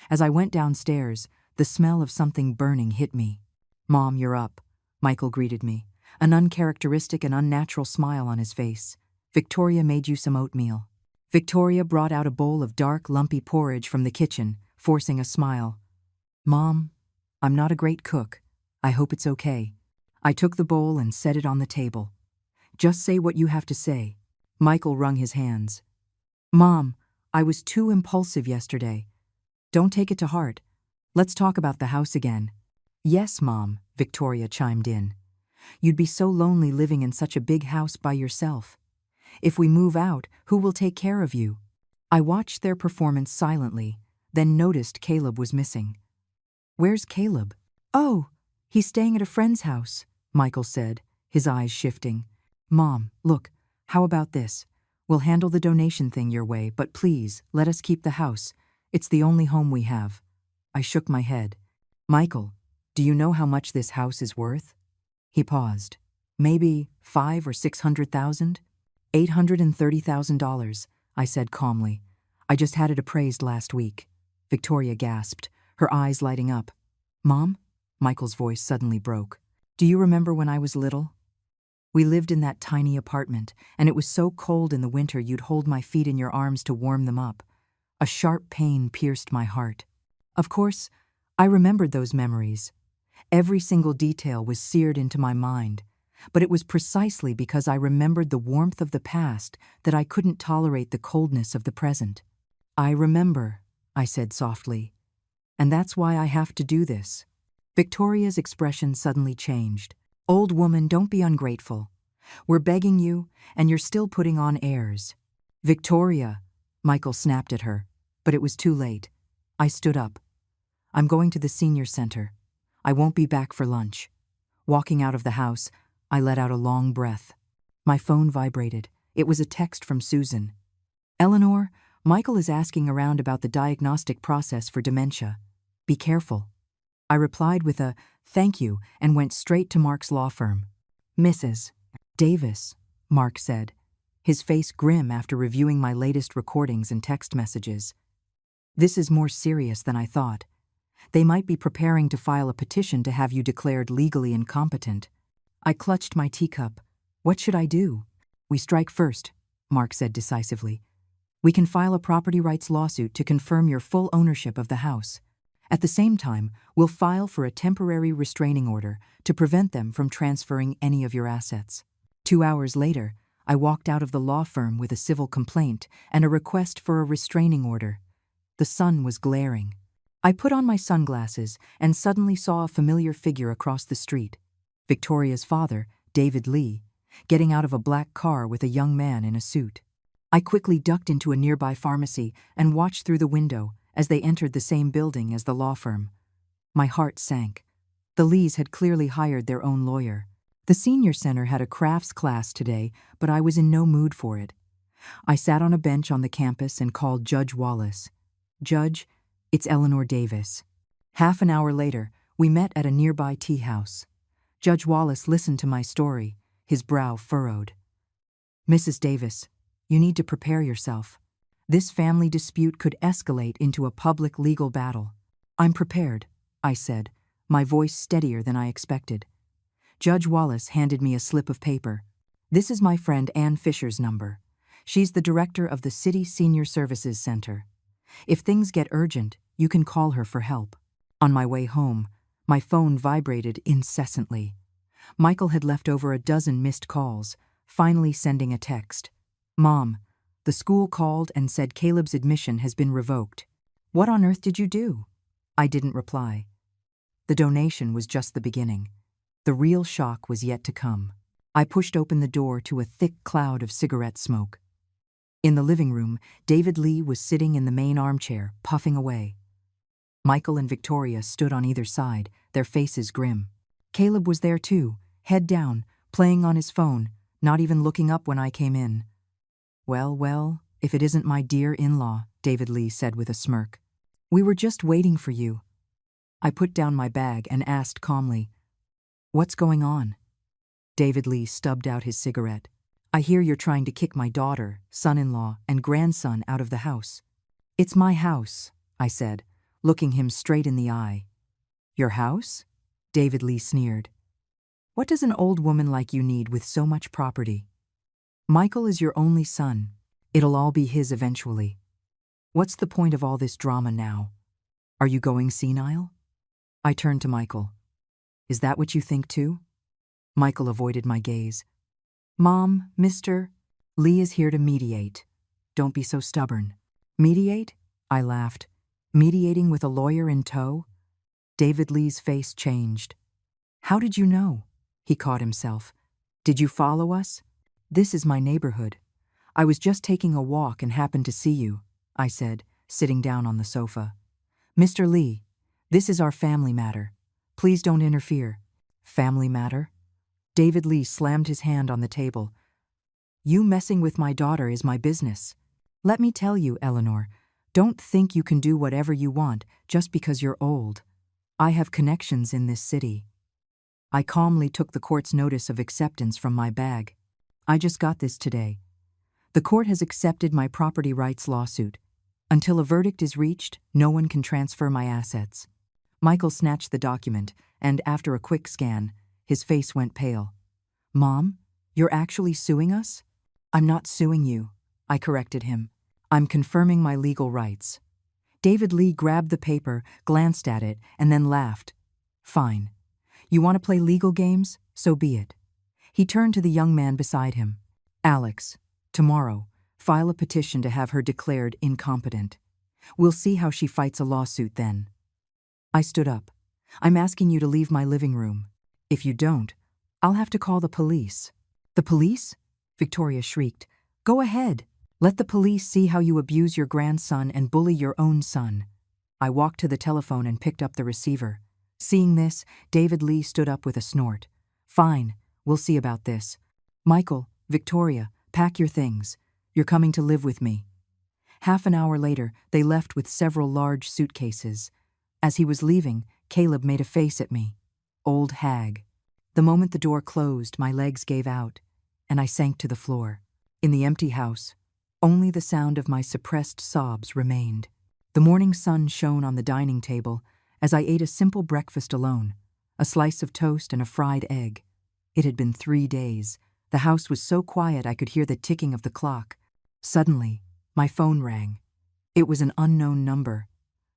Speaker 1: As I went downstairs, the smell of something burning hit me. "Mom, you're up," Michael greeted me, an uncharacteristic and unnatural smile on his face. "Victoria made you some oatmeal." Victoria brought out a bowl of dark, lumpy porridge from the kitchen, forcing a smile. "Mom, I'm not a great cook. I hope it's okay." I took the bowl and set it on the table. "Just say what you have to say." Michael wrung his hands. "Mom, I was too impulsive yesterday. Don't take it to heart. Let's talk about the house again." "Yes, Mom," Victoria chimed in. "You'd be so lonely living in such a big house by yourself. If we move out, who will take care of you?" I watched their performance silently, then noticed Caleb was missing. "Where's Caleb?" "Oh, he's staying at a friend's house," Michael said, his eyes shifting. "Mom, look, how about this? We'll handle the donation thing your way, but please, let us keep the house. It's the only home we have." I shook my head. "Michael, do you know how much this house is worth?" He paused. "Maybe 500 or 600,000? $830,000, I said calmly. "I just had it appraised last week." Victoria gasped, her eyes lighting up. "Mom?" Michael's voice suddenly broke. "Do you remember when I was little? We lived in that tiny apartment, and it was so cold in the winter you'd hold my feet in your arms to warm them up. A sharp pain pierced my heart. Of course, I remembered those memories. Every single detail was seared into my mind, but it was precisely because I remembered the warmth of the past that I couldn't tolerate the coldness of the present." "I remember," I said softly, "and that's why I have to do this." Victoria's expression suddenly changed. "Old woman, don't be ungrateful. We're begging you, and you're still putting on airs." "Victoria," Michael snapped at her, but it was too late. I stood up. "I'm going to the senior center. I won't be back for lunch." Walking out of the house, I let out a long breath. My phone vibrated. It was a text from Susan. "Eleanor, Michael is asking around about the diagnostic process for dementia. Be careful." I replied with a "thank you" and went straight to Mark's law firm. "Mrs. Davis," Mark said, his face grim after reviewing my latest recordings and text messages. "This is more serious than I thought. They might be preparing to file a petition to have you declared legally incompetent." I clutched my teacup. "What should I do?" "We strike first," Mark said decisively. "We can file a property rights lawsuit to confirm your full ownership of the house. At the same time, we'll file for a temporary restraining order to prevent them from transferring any of your assets." 2 hours later, I walked out of the law firm with a civil complaint and a request for a restraining order. The sun was glaring. I put on my sunglasses and suddenly saw a familiar figure across the street. Victoria's father, David Lee, getting out of a black car with a young man in a suit. I quickly ducked into a nearby pharmacy and watched through the window as they entered the same building as the law firm. My heart sank. The Lees had clearly hired their own lawyer. The senior center had a crafts class today, but I was in no mood for it. I sat on a bench on the campus and called Judge Wallace. "Judge, it's Eleanor Davis." Half an hour later, we met at a nearby tea house. Judge Wallace listened to my story, his brow furrowed. "Mrs. Davis, you need to prepare yourself. This family dispute could escalate into a public legal battle." "I'm prepared," I said, my voice steadier than I expected. Judge Wallace handed me a slip of paper. "This is my friend Ann Fisher's number. She's the director of the City Senior Services Center. If things get urgent, you can call her for help." On my way home, my phone vibrated incessantly. Michael had left over a dozen missed calls, finally sending a text. "Mom, the school called and said Caleb's admission has been revoked. What on earth did you do?" I didn't reply. The donation was just the beginning. The real shock was yet to come. I pushed open the door to a thick cloud of cigarette smoke. In the living room, David Lee was sitting in the main armchair, puffing away. Michael and Victoria stood on either side, their faces grim. Caleb was there too, head down, playing on his phone, not even looking up when I came in. Well, if it isn't my dear in-law," David Lee said with a smirk. "We were just waiting for you." I put down my bag and asked calmly, "What's going on?" David Lee stubbed out his cigarette. "I hear you're trying to kick my daughter, son-in-law, and grandson out of the house." "It's my house," I said, looking him straight in the eye. "Your house?" David Lee sneered. "What does an old woman like you need with so much property? Michael is your only son. It'll all be his eventually. What's the point of all this drama now? Are you going senile?" I turned to Michael. "Is that what you think too?" Michael avoided my gaze. "Mom, Mr. Lee is here to mediate. Don't be so stubborn." "Mediate?" I laughed. "Mediating with a lawyer in tow?" David Lee's face changed. "How did you know?" He caught himself. "Did you follow us?" "This is my neighborhood. I was just taking a walk and happened to see you," I said, sitting down on the sofa. "Mr. Lee, this is our family matter. Please don't interfere." "Family matter?" David Lee slammed his hand on the table. "You messing with my daughter is my business. Let me tell you, Eleanor, don't think you can do whatever you want just because you're old. I have connections in this city." I calmly took the court's notice of acceptance from my bag. "I just got this today. The court has accepted my property rights lawsuit. Until a verdict is reached, no one can transfer my assets." Michael snatched the document, and after a quick scan, his face went pale. "Mom, you're actually suing us?" "I'm not suing you," I corrected him. "I'm confirming my legal rights." David Lee grabbed the paper, glanced at it, and then laughed. "Fine. You want to play legal games? So be it." He turned to the young man beside him. "Alex, tomorrow, file a petition to have her declared incompetent. We'll see how she fights a lawsuit then." I stood up. "I'm asking you to leave my living room. If you don't, I'll have to call the police." "The police?" Victoria shrieked. "Go ahead. Let the police see how you abuse your grandson and bully your own son." I walked to the telephone and picked up the receiver. Seeing this, David Lee stood up with a snort. "Fine, we'll see about this. Michael, Victoria, pack your things. You're coming to live with me." Half an hour later, they left with several large suitcases. As he was leaving, Caleb made a face at me. Old hag. The moment the door closed, my legs gave out, and I sank to the floor. In the empty house, only the sound of my suppressed sobs remained. The morning sun shone on the dining table as I ate a simple breakfast alone, a slice of toast and a fried egg. It had been 3 days. The house was so quiet I could hear the ticking of the clock. Suddenly, my phone rang. It was an unknown number.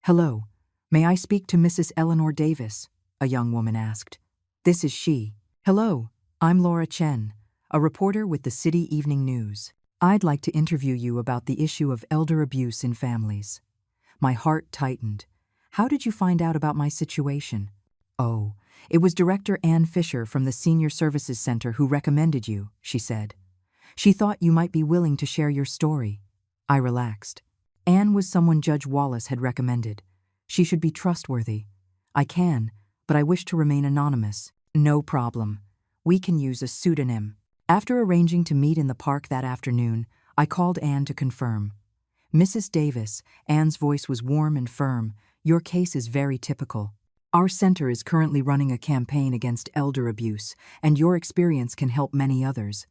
Speaker 1: "Hello, may I speak to Mrs. Eleanor Davis?" a young woman asked. "This is she." "Hello, I'm Laura Chen, a reporter with the City Evening News. I'd like to interview you about the issue of elder abuse in families." My heart tightened. "How did you find out about my situation?" "Oh, "It was Director Ann Fisher from the Senior Services Center who recommended you," she said. "She thought you might be willing to share your story." I relaxed. Ann was someone Judge Wallace had recommended. She should be trustworthy. "I can, but I wish to remain anonymous." "No problem. We can use a pseudonym." After arranging to meet in the park that afternoon, I called Ann to confirm. "Mrs. Davis," Ann's voice was warm and firm, "your case is very typical. Our center is currently running a campaign against elder abuse, and your experience can help many others."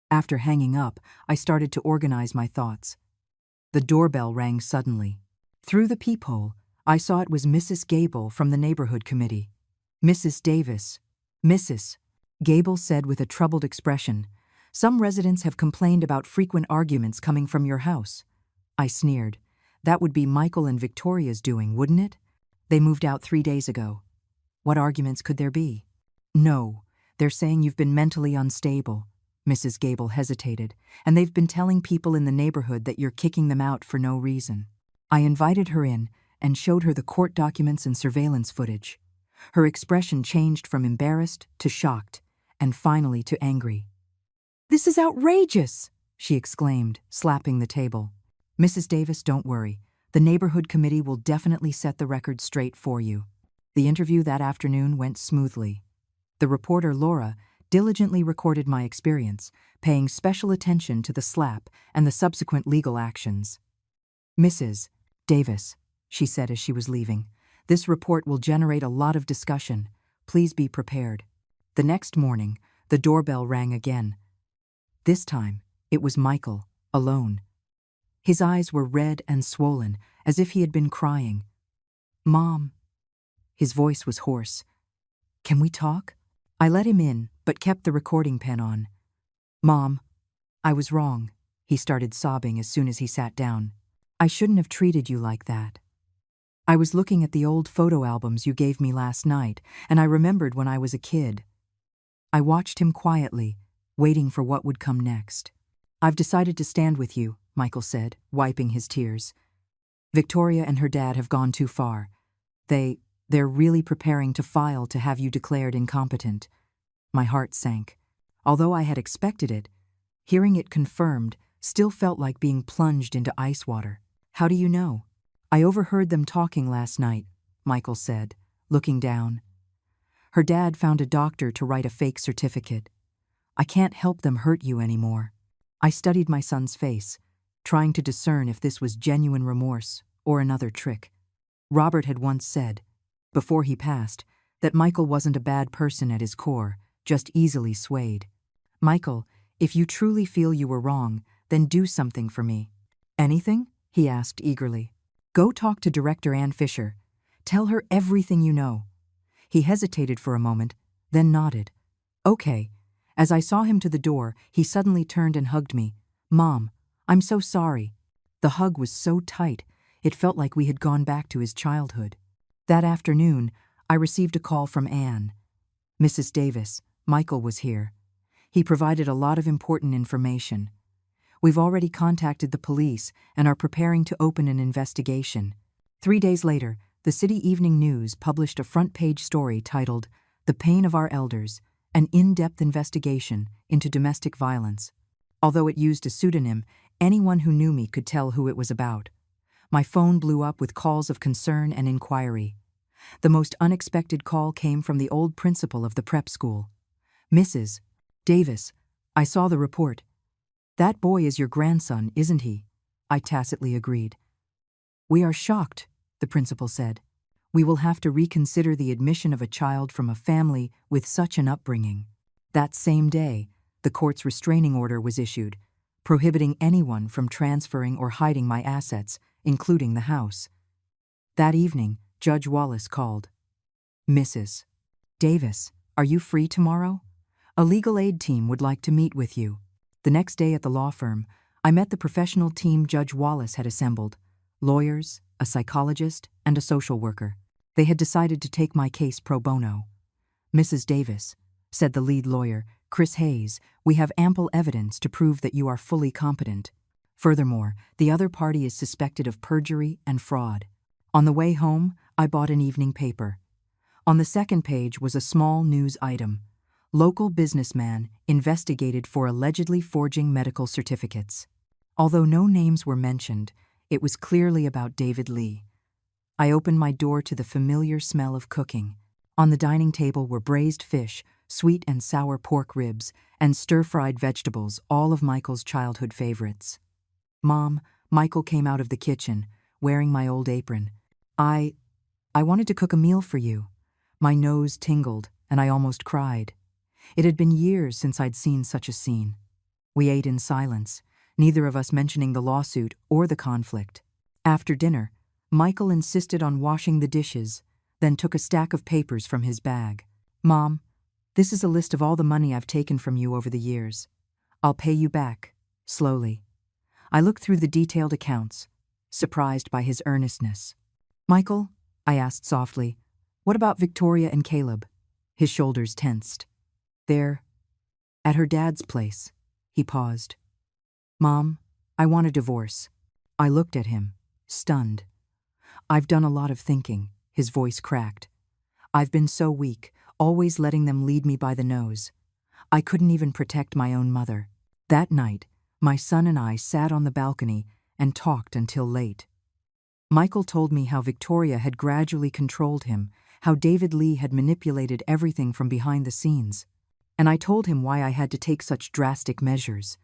Speaker 1: After hanging up, I started to organize my thoughts. The doorbell rang suddenly. Through the peephole, I saw it was Mrs. Gable from the neighborhood committee. "Mrs. Davis." "Mrs." Gable said with a troubled expression, "Some residents have complained about frequent arguments coming from your house." I sneered. "That would be Michael and Victoria's doing, wouldn't it? They moved out 3 days ago." "What arguments could there be?" "No, they're saying you've been mentally unstable." Mrs. Gable hesitated, "and they've been telling people in the neighborhood that you're kicking them out for no reason." I invited her in and showed her the court documents and surveillance footage. Her expression changed from embarrassed to shocked, and finally to angry. "This is outrageous!" she exclaimed, slapping the table. "Mrs. Davis, don't worry. The neighborhood committee will definitely set the record straight for you." The interview that afternoon went smoothly. The reporter, Laura, diligently recorded my experience, paying special attention to the slap and the subsequent legal actions. "Mrs. Davis," she said as she was leaving, "this report will generate a lot of discussion. Please be prepared." The next morning, the doorbell rang again. This time, it was Michael, alone. His eyes were red and swollen, as if he had been crying. "Mom." His voice was hoarse. "Can we talk?" I let him in, but kept the recording pen on. "Mom, I was wrong," he started sobbing as soon as he sat down. "I shouldn't have treated you like that. I was looking at the old photo albums you gave me last night, and I remembered when I was a kid." I watched him quietly, waiting for what would come next. "I've decided to stand with you," Michael said, wiping his tears. "Victoria and her dad have gone too far. They're really preparing to file to have you declared incompetent." My heart sank. Although I had expected it, hearing it confirmed still felt like being plunged into ice water. "How do you know?" "I overheard them talking last night," Michael said, looking down. "Her dad found a doctor to write a fake certificate. I can't help them hurt you anymore." I studied my son's face, trying to discern if this was genuine remorse or another trick. Robert had once said, before he passed, that Michael wasn't a bad person at his core, just easily swayed. "Michael, if you truly feel you were wrong, then do something for me." "Anything?" he asked eagerly. "Go talk to Director Ann Fisher. Tell her everything you know." He hesitated for a moment, then nodded. "Okay." As I saw him to the door, he suddenly turned and hugged me. "Mom, I'm so sorry." The hug was so tight, it felt like we had gone back to his childhood. That afternoon, I received a call from Ann. "Mrs. Davis, Michael was here. He provided a lot of important information. We've already contacted the police and are preparing to open an investigation." 3 days later, the City Evening News published a front-page story titled, "The Pain of Our Elders, an in-depth investigation into domestic violence." Although it used a pseudonym, anyone who knew me could tell who it was about. My phone blew up with calls of concern and inquiry. The most unexpected call came from the old principal of the prep school. "Mrs. Davis, I saw the report. That boy is your grandson, isn't he?" I tacitly agreed. "We are shocked," the principal said. "We will have to reconsider the admission of a child from a family with such an upbringing." That same day, the court's restraining order was issued, prohibiting anyone from transferring or hiding my assets, including the house. That evening, Judge Wallace called. "Mrs. Davis, are you free tomorrow? A legal aid team would like to meet with you." The next day at the law firm, I met the professional team Judge Wallace had assembled: lawyers, a psychologist, and a social worker. They had decided to take my case pro bono. "Mrs. Davis," said the lead lawyer, Chris Hayes, "we have ample evidence to prove that you are fully competent. Furthermore, the other party is suspected of perjury and fraud." On the way home, I bought an evening paper. On the second page was a small news item. Local businessman investigated for allegedly forging medical certificates. Although no names were mentioned, it was clearly about David Lee. I opened my door to the familiar smell of cooking. On the dining table were braised fish, sweet and sour pork ribs, and stir-fried vegetables, all of Michael's childhood favorites. "Mom," Michael came out of the kitchen, wearing my old apron. I wanted to cook a meal for you." My nose tingled, and I almost cried. It had been years since I'd seen such a scene. We ate in silence, neither of us mentioning the lawsuit or the conflict. After dinner, Michael insisted on washing the dishes, then took a stack of papers from his bag. "Mom, this is a list of all the money I've taken from you over the years. I'll pay you back, slowly." I looked through the detailed accounts, surprised by his earnestness. "Michael," I asked softly, "what about Victoria and Caleb?" His shoulders tensed. "They're at her dad's place." He paused. "Mom, I want a divorce." I looked at him, stunned. "I've done a lot of thinking," his voice cracked. "I've been so weak, always letting them lead me by the nose. I couldn't even protect my own mother." That night, my son and I sat on the balcony and talked until late. Michael told me how Victoria had gradually controlled him, how David Lee had manipulated everything from behind the scenes. And I told him why I had to take such drastic measures.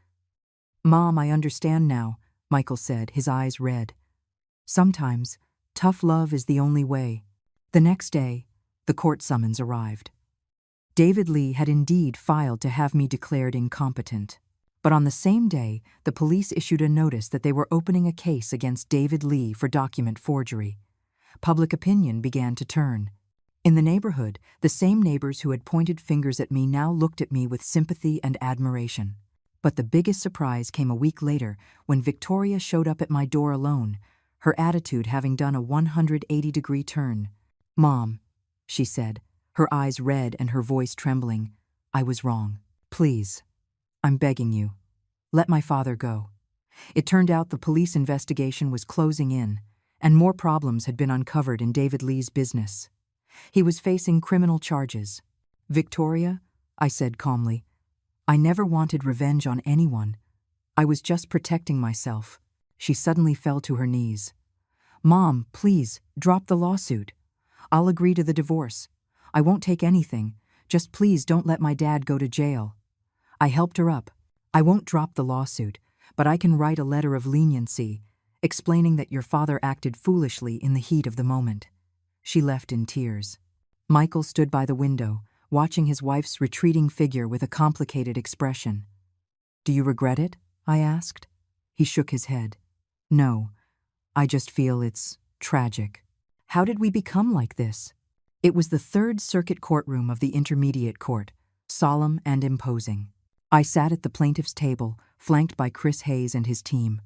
Speaker 1: "Mom, I understand now," Michael said, his eyes red. "Sometimes, tough love is the only way." The next day, the court summons arrived. David Lee had indeed filed to have me declared incompetent. But on the same day, the police issued a notice that they were opening a case against David Lee for document forgery. Public opinion began to turn. In the neighborhood, the same neighbors who had pointed fingers at me now looked at me with sympathy and admiration. But the biggest surprise came a week later when Victoria showed up at my door alone, her attitude having done a 180-degree turn. "Mom," she said, her eyes red and her voice trembling, "I was wrong. Please, I'm begging you, let my father go." It turned out the police investigation was closing in, and more problems had been uncovered in David Lee's business. He was facing criminal charges. "Victoria," I said calmly, "I never wanted revenge on anyone. I was just protecting myself." She suddenly fell to her knees. "Mom, please, drop the lawsuit. I'll agree to the divorce. I won't take anything. Just please don't let my dad go to jail." I helped her up. "I won't drop the lawsuit, but I can write a letter of leniency, explaining that your father acted foolishly in the heat of the moment." She left in tears. Michael stood by the window, watching his wife's retreating figure with a complicated expression. "Do you regret it?" I asked. He shook his head. "No, I just feel it's tragic." How did we become like this? It was the Third Circuit courtroom of the Intermediate Court, solemn and imposing. I sat at the plaintiff's table, flanked by Chris Hayes and his team.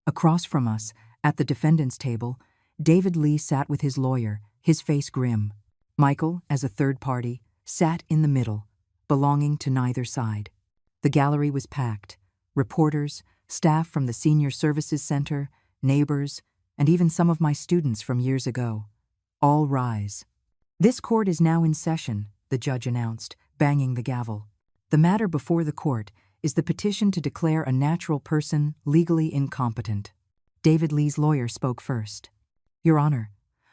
Speaker 1: Across from us, at the defendant's table, David Lee sat with his lawyer, his face grim. Michael, as a third party, sat in the middle, belonging to neither side. The gallery was packed. Reporters, staff from the Senior Services Center, neighbors, and even some of my students from years ago. "All rise." "This court is now in session," the judge announced, banging the gavel. "The matter before the court is the petition to declare a natural person legally incompetent." David Lee's lawyer spoke first. "Your Honor,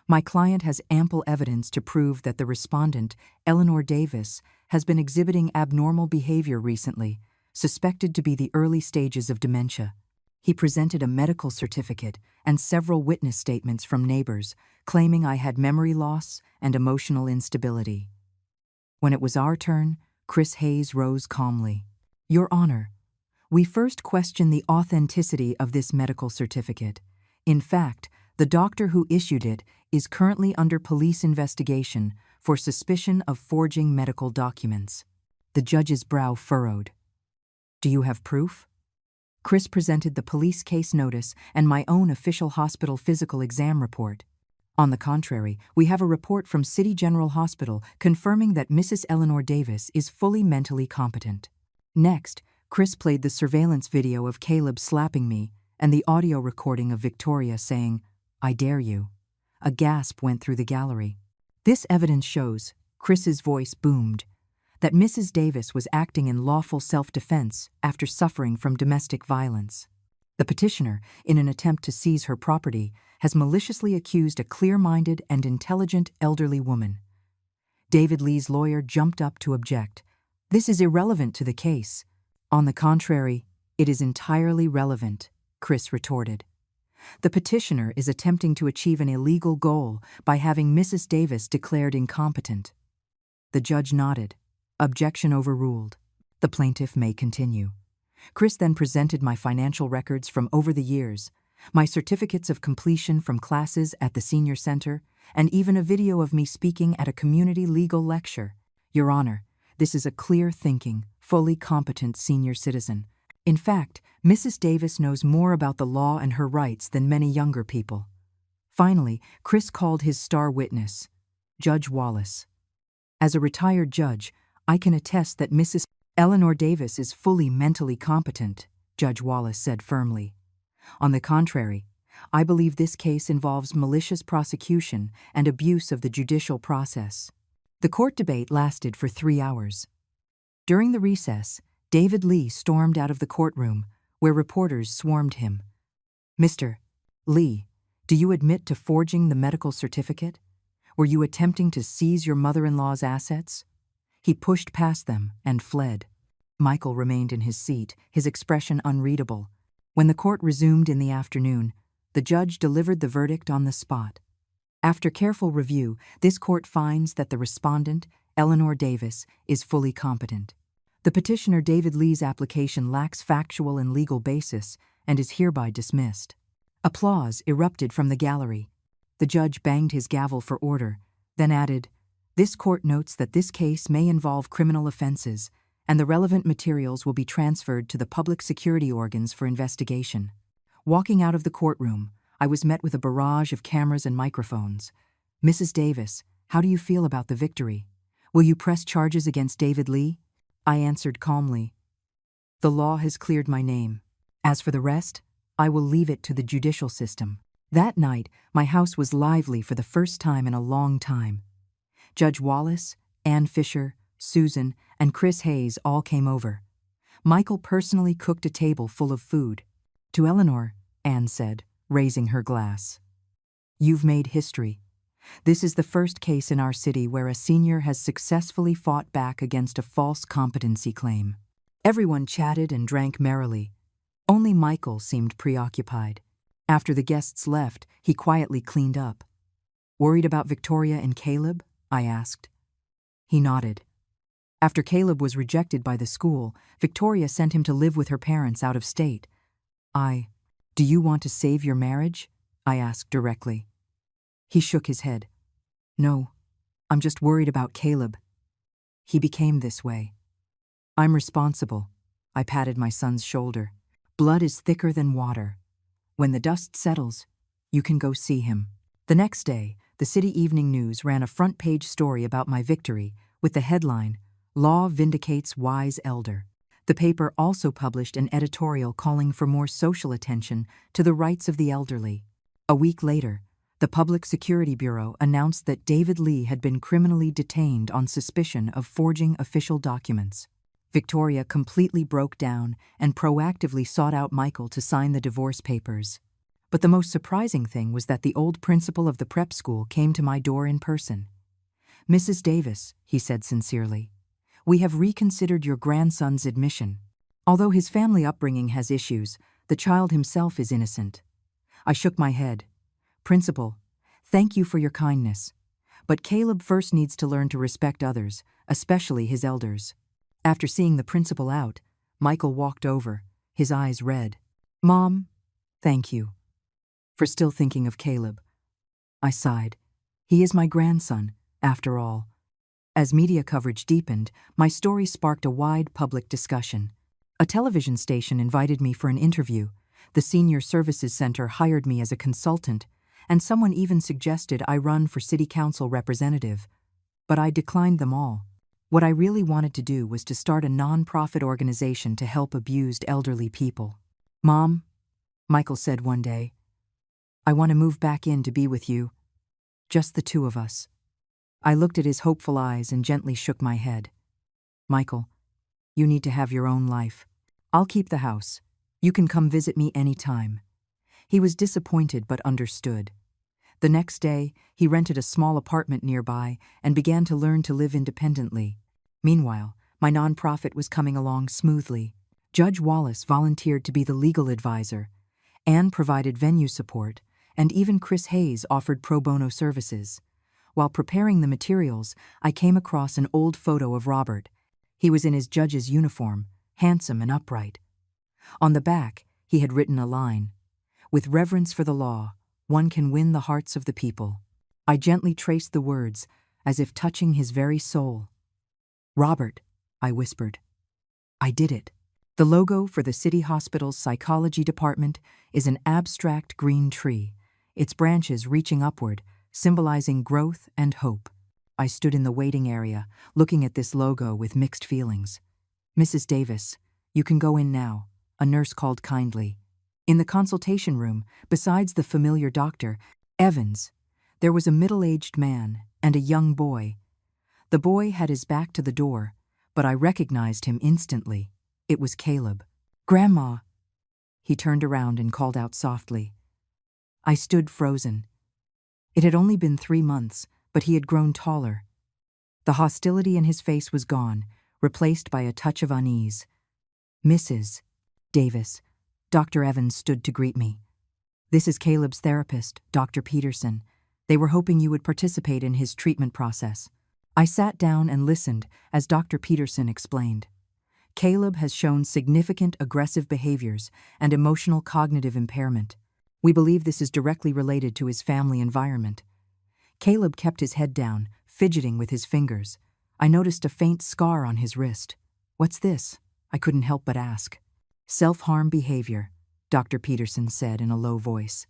Speaker 1: my client has ample evidence to prove that the respondent, Eleanor Davis, has been exhibiting abnormal behavior recently, suspected to be the early stages of dementia." He presented a medical certificate and several witness statements from neighbors, claiming I had memory loss and emotional instability. When it was our turn, Chris Hayes rose calmly. "Your Honor, we first question the authenticity of this medical certificate. In fact, the doctor who issued it is currently under police investigation for suspicion of forging medical documents." The judge's brow furrowed. "Do you have proof?" Chris presented the police case notice and my own official hospital physical exam report. "On the contrary, we have a report from City General Hospital confirming that Mrs. Eleanor Davis is fully mentally competent." Next, Chris played the surveillance video of Caleb slapping me and the audio recording of Victoria saying, "I dare you." A gasp went through the gallery. This evidence shows, Chris's voice boomed, that Mrs. Davis was acting in lawful self-defense after suffering from domestic violence. The petitioner, in an attempt to seize her property, has maliciously accused a clear-minded and intelligent elderly woman. David Lee's lawyer jumped up to object. This is irrelevant to the case. On the contrary, it is entirely relevant, Chris retorted. The petitioner is attempting to achieve an illegal goal by having Mrs. Davis declared incompetent. The judge nodded. Objection overruled. The plaintiff may continue. Chris then presented my financial records from over the years, my certificates of completion from classes at the senior center, and even a video of me speaking at a community legal lecture. Your Honor, this is a clear-thinking, fully competent senior citizen. In fact, Mrs. Davis knows more about the law and her rights than many younger people. Finally, Chris called his star witness, Judge Wallace. As a retired judge, I can attest that Mrs. Eleanor Davis is fully mentally competent, Judge Wallace said firmly. On the contrary, I believe this case involves malicious prosecution and abuse of the judicial process. The court debate lasted for 3 hours. During the recess, David Lee stormed out of the courtroom, where reporters swarmed him. Mr. Lee, do you admit to forging the medical certificate? Were you attempting to seize your mother-in-law's assets? He pushed past them and fled. Michael remained in his seat, his expression unreadable. When the court resumed in the afternoon, the judge delivered the verdict on the spot. After careful review, this court finds that the respondent, Eleanor Davis, is fully competent. The petitioner David Lee's application lacks factual and legal basis and is hereby dismissed. Applause erupted from the gallery. The judge banged his gavel for order, then added, "This court notes that this case may involve criminal offenses, and the relevant materials will be transferred to the public security organs for investigation." Walking out of the courtroom, I was met with a barrage of cameras and microphones. "Mrs. Davis, how do you feel about the victory? Will you press charges against David Lee?" I answered calmly, "The law has cleared my name. As for the rest, I will leave it to the judicial system." That night, my house was lively for the first time in a long time. Judge Wallace, Ann Fisher, Susan, and Chris Hayes all came over. Michael personally cooked a table full of food. "To Eleanor," Ann said, raising her glass, "you've made history. This is the first case in our city where a senior has successfully fought back against a false competency claim." Everyone chatted and drank merrily. Only Michael seemed preoccupied. After the guests left, he quietly cleaned up. "Worried about Victoria and Caleb?" I asked. He nodded. After Caleb was rejected by the school, Victoria sent him to live with her parents out of state. "Do you want to save your marriage?" I asked directly. He shook his head. "No, I'm just worried about Caleb. He became this way." "I'm responsible." I patted my son's shoulder. "Blood is thicker than water. When the dust settles, you can go see him." The next day, the City Evening News ran a front-page story about my victory with the headline, "Law Vindicates Wise Elder." The paper also published an editorial calling for more social attention to the rights of the elderly. A week later, the Public Security Bureau announced that David Lee had been criminally detained on suspicion of forging official documents. Victoria completely broke down and proactively sought out Michael to sign the divorce papers. But the most surprising thing was that the old principal of the prep school came to my door in person. "Mrs. Davis," he said sincerely, "we have reconsidered your grandson's admission. Although his family upbringing has issues, the child himself is innocent." I shook my head. "Principal, thank you for your kindness. But Caleb first needs to learn to respect others, especially his elders." After seeing the principal out, Michael walked over, his eyes red. "Mom, thank you for still thinking of Caleb." I sighed. He is my grandson, after all. As media coverage deepened, my story sparked a wide public discussion. A television station invited me for an interview. The Senior Services Center hired me as a consultant, and someone even suggested I run for city council representative. But I declined them all. What I really wanted to do was to start a non-profit organization to help abused elderly people. "Mom," Michael said one day, "I want to move back in to be with you. Just the two of us." I looked at his hopeful eyes and gently shook my head. Michael, you need to have your own life. I'll keep the house. You can come visit me any time. He was disappointed but understood. The next day, he rented a small apartment nearby and began to learn to live independently. Meanwhile, my nonprofit was coming along smoothly. Judge Wallace volunteered to be the legal advisor. Anne provided venue support, and even Chris Hayes offered pro bono services. While preparing the materials, I came across an old photo of Robert. He was in his judge's uniform, handsome and upright. On the back, he had written a line, "With reverence for the law, one can win the hearts of the people." I gently traced the words, as if touching his very soul. "Robert," I whispered. "I did it." The logo for the City Hospital's psychology department is an abstract green tree, its branches reaching upward, symbolizing growth and hope. I stood in the waiting area, looking at this logo with mixed feelings. "Mrs. Davis, you can go in now," a nurse called kindly. In the consultation room, besides the familiar doctor, Evans, there was a middle-aged man and a young boy. The boy had his back to the door, but I recognized him instantly. It was Caleb. "Grandma!" He turned around and called out softly. I stood frozen. It had only been 3 months, but he had grown taller. The hostility in his face was gone, replaced by a touch of unease. "Mrs. Davis," Dr. Evans stood to greet me. "This is Caleb's therapist, Dr. Peterson. They were hoping you would participate in his treatment process." I sat down and listened as Dr. Peterson explained. "Caleb has shown significant aggressive behaviors and emotional cognitive impairment. We believe this is directly related to his family environment." Caleb kept his head down, fidgeting with his fingers. I noticed a faint scar on his wrist. "What's this?" I couldn't help but ask. "Self-harm behavior," Dr. Peterson said in a low voice.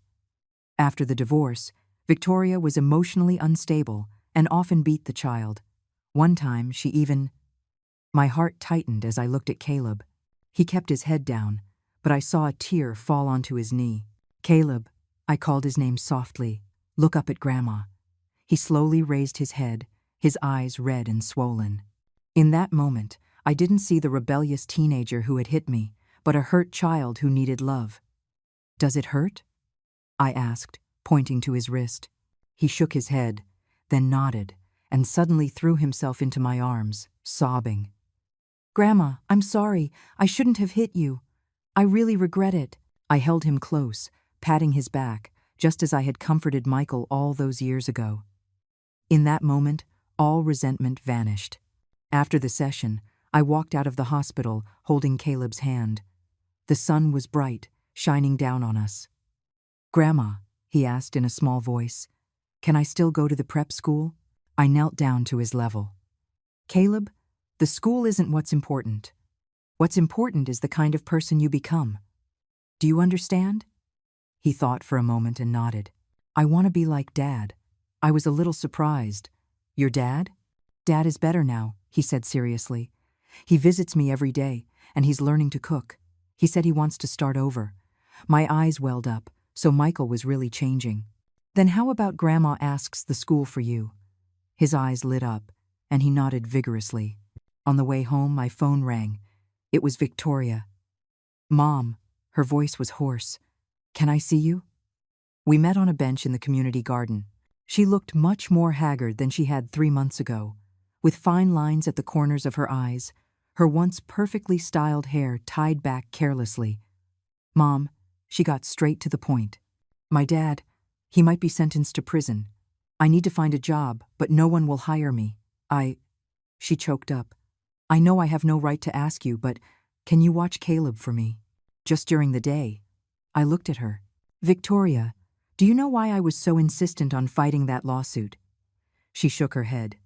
Speaker 1: After the divorce, Victoria was emotionally unstable and often beat the child. One time, she even... My heart tightened as I looked at Caleb. He kept his head down, but I saw a tear fall onto his knee. "Caleb," I called his name softly, "look up at Grandma." He slowly raised his head, his eyes red and swollen. In that moment, I didn't see the rebellious teenager who had hit me, but a hurt child who needed love. "Does it hurt?" I asked, pointing to his wrist. He shook his head, then nodded, and suddenly threw himself into my arms, sobbing. "Grandma, I'm sorry. I shouldn't have hit you. I really regret it." I held him close, patting his back, just as I had comforted Michael all those years ago. In that moment, all resentment vanished. After the session, I walked out of the hospital holding Caleb's hand. The sun was bright, shining down on us. "Grandma," he asked in a small voice, "can I still go to the prep school?" I knelt down to his level. "Caleb, the school isn't what's important. What's important is the kind of person you become. Do you understand?" He thought for a moment and nodded. "I want to be like Dad." I was a little surprised. "Your dad?" "Dad is better now," he said seriously. "He visits me every day, and he's learning to cook. He said he wants to start over." My eyes welled up, so Michael was really changing. "Then how about Grandma asks the school for you?" His eyes lit up, and he nodded vigorously. On the way home, my phone rang. It was Victoria. "Mom," her voice was hoarse. "Can I see you?" We met on a bench in the community garden. She looked much more haggard than she had 3 months ago, with fine lines at the corners of her eyes, her once perfectly styled hair tied back carelessly. "Mom," she got straight to the point. "My dad, he might be sentenced to prison. I need to find a job, but no one will hire me. She choked up. "I know I have no right to ask you, but can you watch Caleb for me? Just during the day." I looked at her. "Victoria, do you know why I was so insistent on fighting that lawsuit?" She shook her head.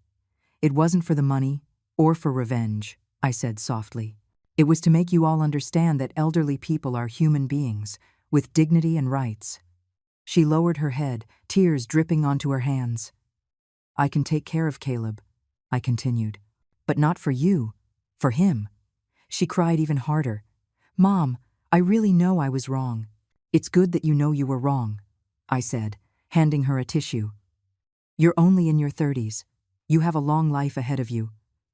Speaker 1: "It wasn't for the money or for revenge," I said softly. "It was to make you all understand that elderly people are human beings, with dignity and rights." She lowered her head, tears dripping onto her hands. "I can take care of Caleb," I continued. "But not for you, for him." She cried even harder. "Mom, I really know I was wrong." "It's good that you know you were wrong," I said, handing her a tissue. "You're only in your 30s. You have a long life ahead of you.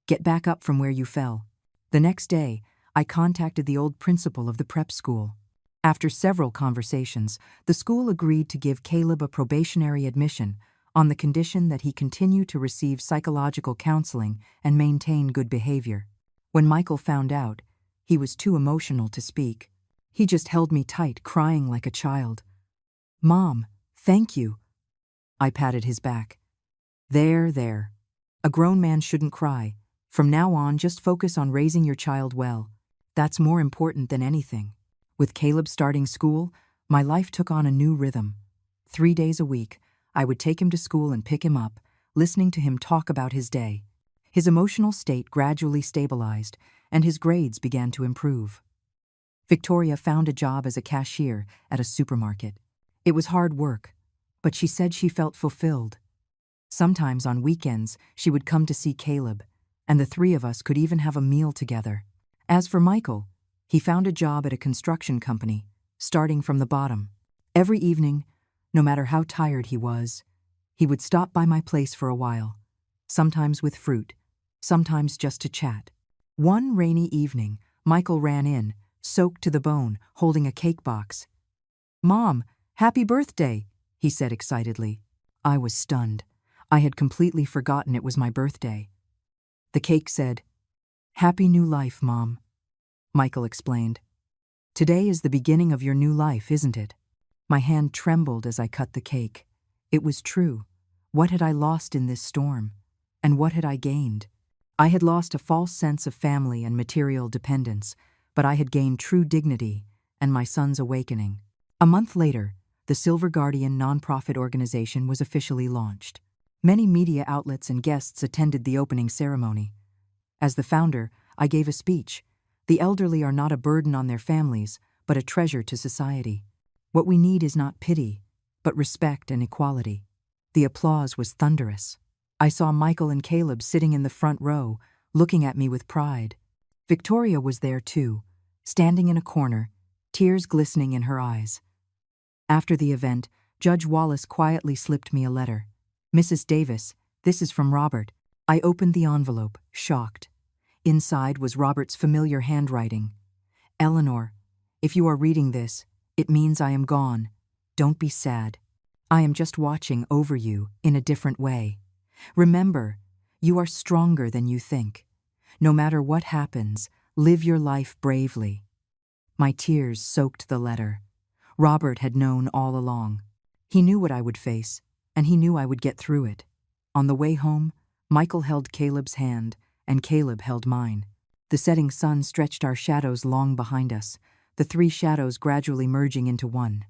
Speaker 1: Get back up from where you fell." The next day, I contacted the old principal of the prep school. After several conversations, the school agreed to give Caleb a probationary admission on the condition that he continue to receive psychological counseling and maintain good behavior. When Michael found out, he was too emotional to speak. He just held me tight, crying like a child. "Mom, thank you." I patted his back. There. A grown man shouldn't cry. From now on, just focus on raising your child well. That's more important than anything." With Caleb starting school, my life took on a new rhythm. 3 days a week, I would take him to school and pick him up, listening to him talk about his day. His emotional state gradually stabilized, and his grades began to improve. Victoria found a job as a cashier at a supermarket. It was hard work, but she said she felt fulfilled. Sometimes on weekends, she would come to see Caleb, and the three of us could even have a meal together. As for Michael, he found a job at a construction company, starting from the bottom. Every evening, no matter how tired he was, he would stop by my place for a while, sometimes with fruit, sometimes just to chat. One rainy evening, Michael ran in, soaked to the bone, holding a cake box. "Mom, happy birthday," he said excitedly. I was stunned. I had completely forgotten it was my birthday. The cake said, "Happy new life, Mom," Michael explained. "Today is the beginning of your new life, isn't it?" My hand trembled as I cut the cake. It was true. What had I lost in this storm? And what had I gained? I had lost a false sense of family and material dependence, but I had gained true dignity and my son's awakening. A month later, the Silver Guardian nonprofit organization was officially launched. Many media outlets and guests attended the opening ceremony. As the founder, I gave a speech. The elderly are not a burden on their families, but a treasure to society. What we need is not pity, but respect and equality. The applause was thunderous. I saw Michael and Caleb sitting in the front row, looking at me with pride. Victoria was there too, standing in a corner, tears glistening in her eyes. After the event, Judge Wallace quietly slipped me a letter. "Mrs. Davis, this is from Robert." I opened the envelope, shocked. Inside was Robert's familiar handwriting. "Eleanor, if you are reading this, it means I am gone. Don't be sad. I am just watching over you in a different way. Remember, you are stronger than you think. No matter what happens, live your life bravely." My tears soaked the letter. Robert had known all along. He knew what I would face, and he knew I would get through it. On the way home, Michael held Caleb's hand, and Caleb held mine. The setting sun stretched our shadows long behind us, the three shadows gradually merging into one.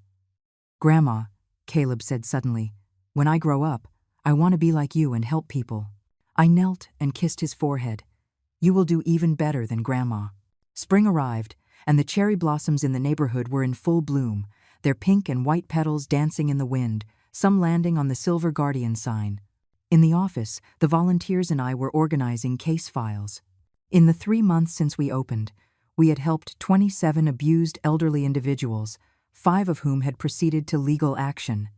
Speaker 1: "Grandma," Caleb said suddenly, "when I grow up, I want to be like you and help people." I knelt and kissed his forehead. "You will do even better than Grandma." Spring arrived, and the cherry blossoms in the neighborhood were in full bloom, their pink and white petals dancing in the wind, some landing on the Silver Guardian sign. In the office, the volunteers and I were organizing case files. In the 3 months since we opened, we had helped 27 abused elderly individuals, 5 of whom had proceeded to legal action.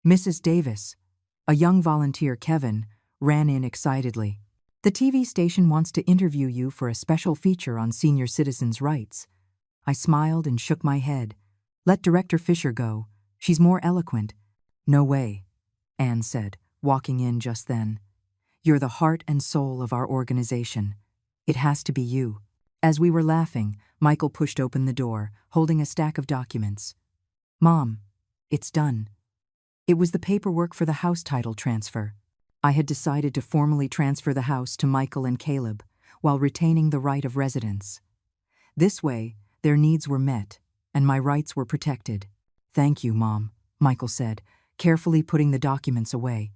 Speaker 1: Mrs. Davis, a young volunteer, Kevin, ran in excitedly. "The TV station wants to interview you for a special feature on senior citizens' rights." I smiled and shook my head. "Let Director Fisher go. She's more eloquent." "No way," Anne said, walking in just then. "You're the heart and soul of our organization. It has to be you." As we were laughing, Michael pushed open the door, holding a stack of documents. "Mom, it's done." It was the paperwork for the house title transfer. I had decided to formally transfer the house to Michael and Caleb, while retaining the right of residence. This way, their needs were met, and my rights were protected. "Thank you, Mom," Michael said, carefully putting the documents away.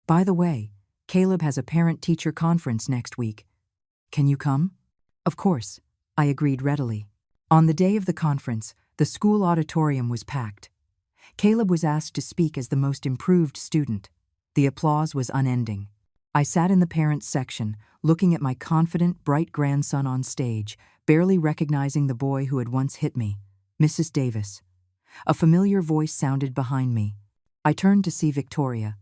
Speaker 1: "By the way, Caleb has a parent-teacher conference next week. Can you come?" "Of course," I agreed readily. On the day of the conference, the school auditorium was packed. Caleb was asked to speak as the most improved student. The applause was unending. I sat in the parents' section, looking at my confident, bright grandson on stage, barely recognizing the boy who had once hit me, Mrs. Davis. A familiar voice sounded behind me. I turned to see Victoria.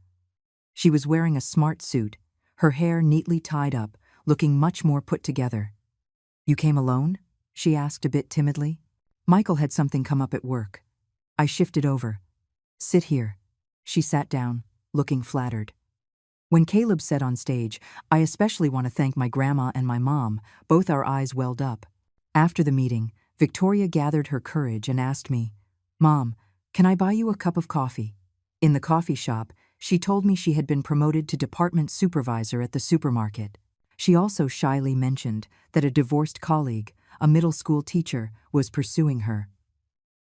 Speaker 1: She was wearing a smart suit, her hair neatly tied up, looking much more put together. "You came alone?" she asked a bit timidly. "Michael had something come up at work." I shifted over. "Sit here." She sat down, looking flattered. When Caleb said on stage, "I especially want to thank my grandma and my mom," both our eyes welled up. After the meeting, Victoria gathered her courage and asked me, "Mom, can I buy you a cup of coffee?" In the coffee shop, she told me she had been promoted to department supervisor at the supermarket. She also shyly mentioned that a divorced colleague, a middle school teacher, was pursuing her.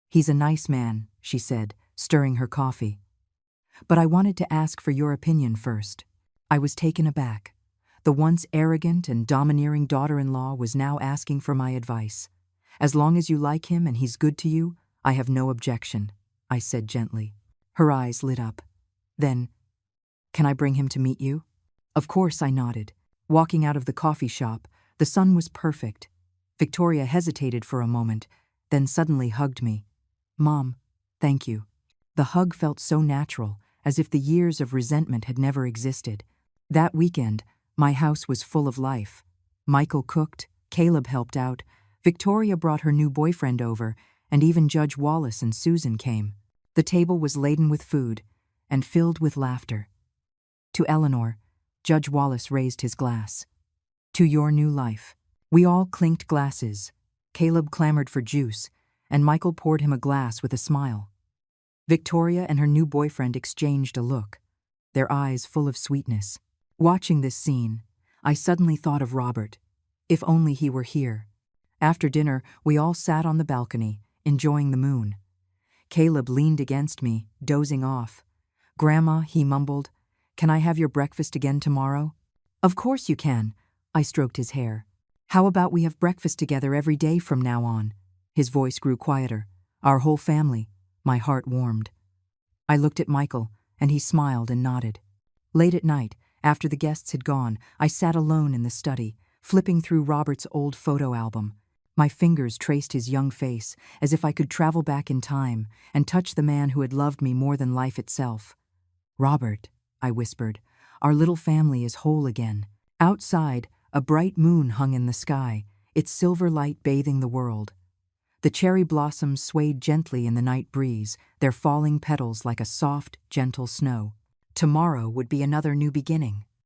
Speaker 1: "He's a nice man," she said, stirring her coffee. "But I wanted to ask for your opinion first." I was taken aback. The once arrogant and domineering daughter-in-law was now asking for my advice. "As long as you like him and he's good to you, I have no objection," I said gently. Her eyes lit up. "Then, can I bring him to meet you?" Of course, I nodded. Walking out of the coffee shop, the sun was perfect. Victoria hesitated for a moment, then suddenly hugged me. "Mom, thank you." The hug felt so natural, as if the years of resentment had never existed. That weekend, my house was full of life. Michael cooked, Caleb helped out, Victoria brought her new boyfriend over, and even Judge Wallace and Susan came. The table was laden with food and filled with laughter. To Eleanor, Judge Wallace raised his glass. "To your new life." We all clinked glasses. Caleb clamored for juice, and Michael poured him a glass with a smile. Victoria and her new boyfriend exchanged a look, their eyes full of sweetness. Watching this scene, I suddenly thought of Robert. If only he were here. After dinner, we all sat on the balcony, enjoying the moon. Caleb leaned against me, dozing off. "Grandma," he mumbled, "can I have your breakfast again tomorrow?" "Of course you can," I stroked his hair. "How about we have breakfast together every day from now on?" His voice grew quieter. "Our whole family." My heart warmed. I looked at Michael, and he smiled and nodded. Late at night, after the guests had gone, I sat alone in the study, flipping through Robert's old photo album. My fingers traced his young face, as if I could travel back in time and touch the man who had loved me more than life itself. "Robert," I whispered, "our little family is whole again." Outside, a bright moon hung in the sky, its silver light bathing the world. The cherry blossoms swayed gently in the night breeze, their falling petals like a soft, gentle snow. Tomorrow would be another new beginning.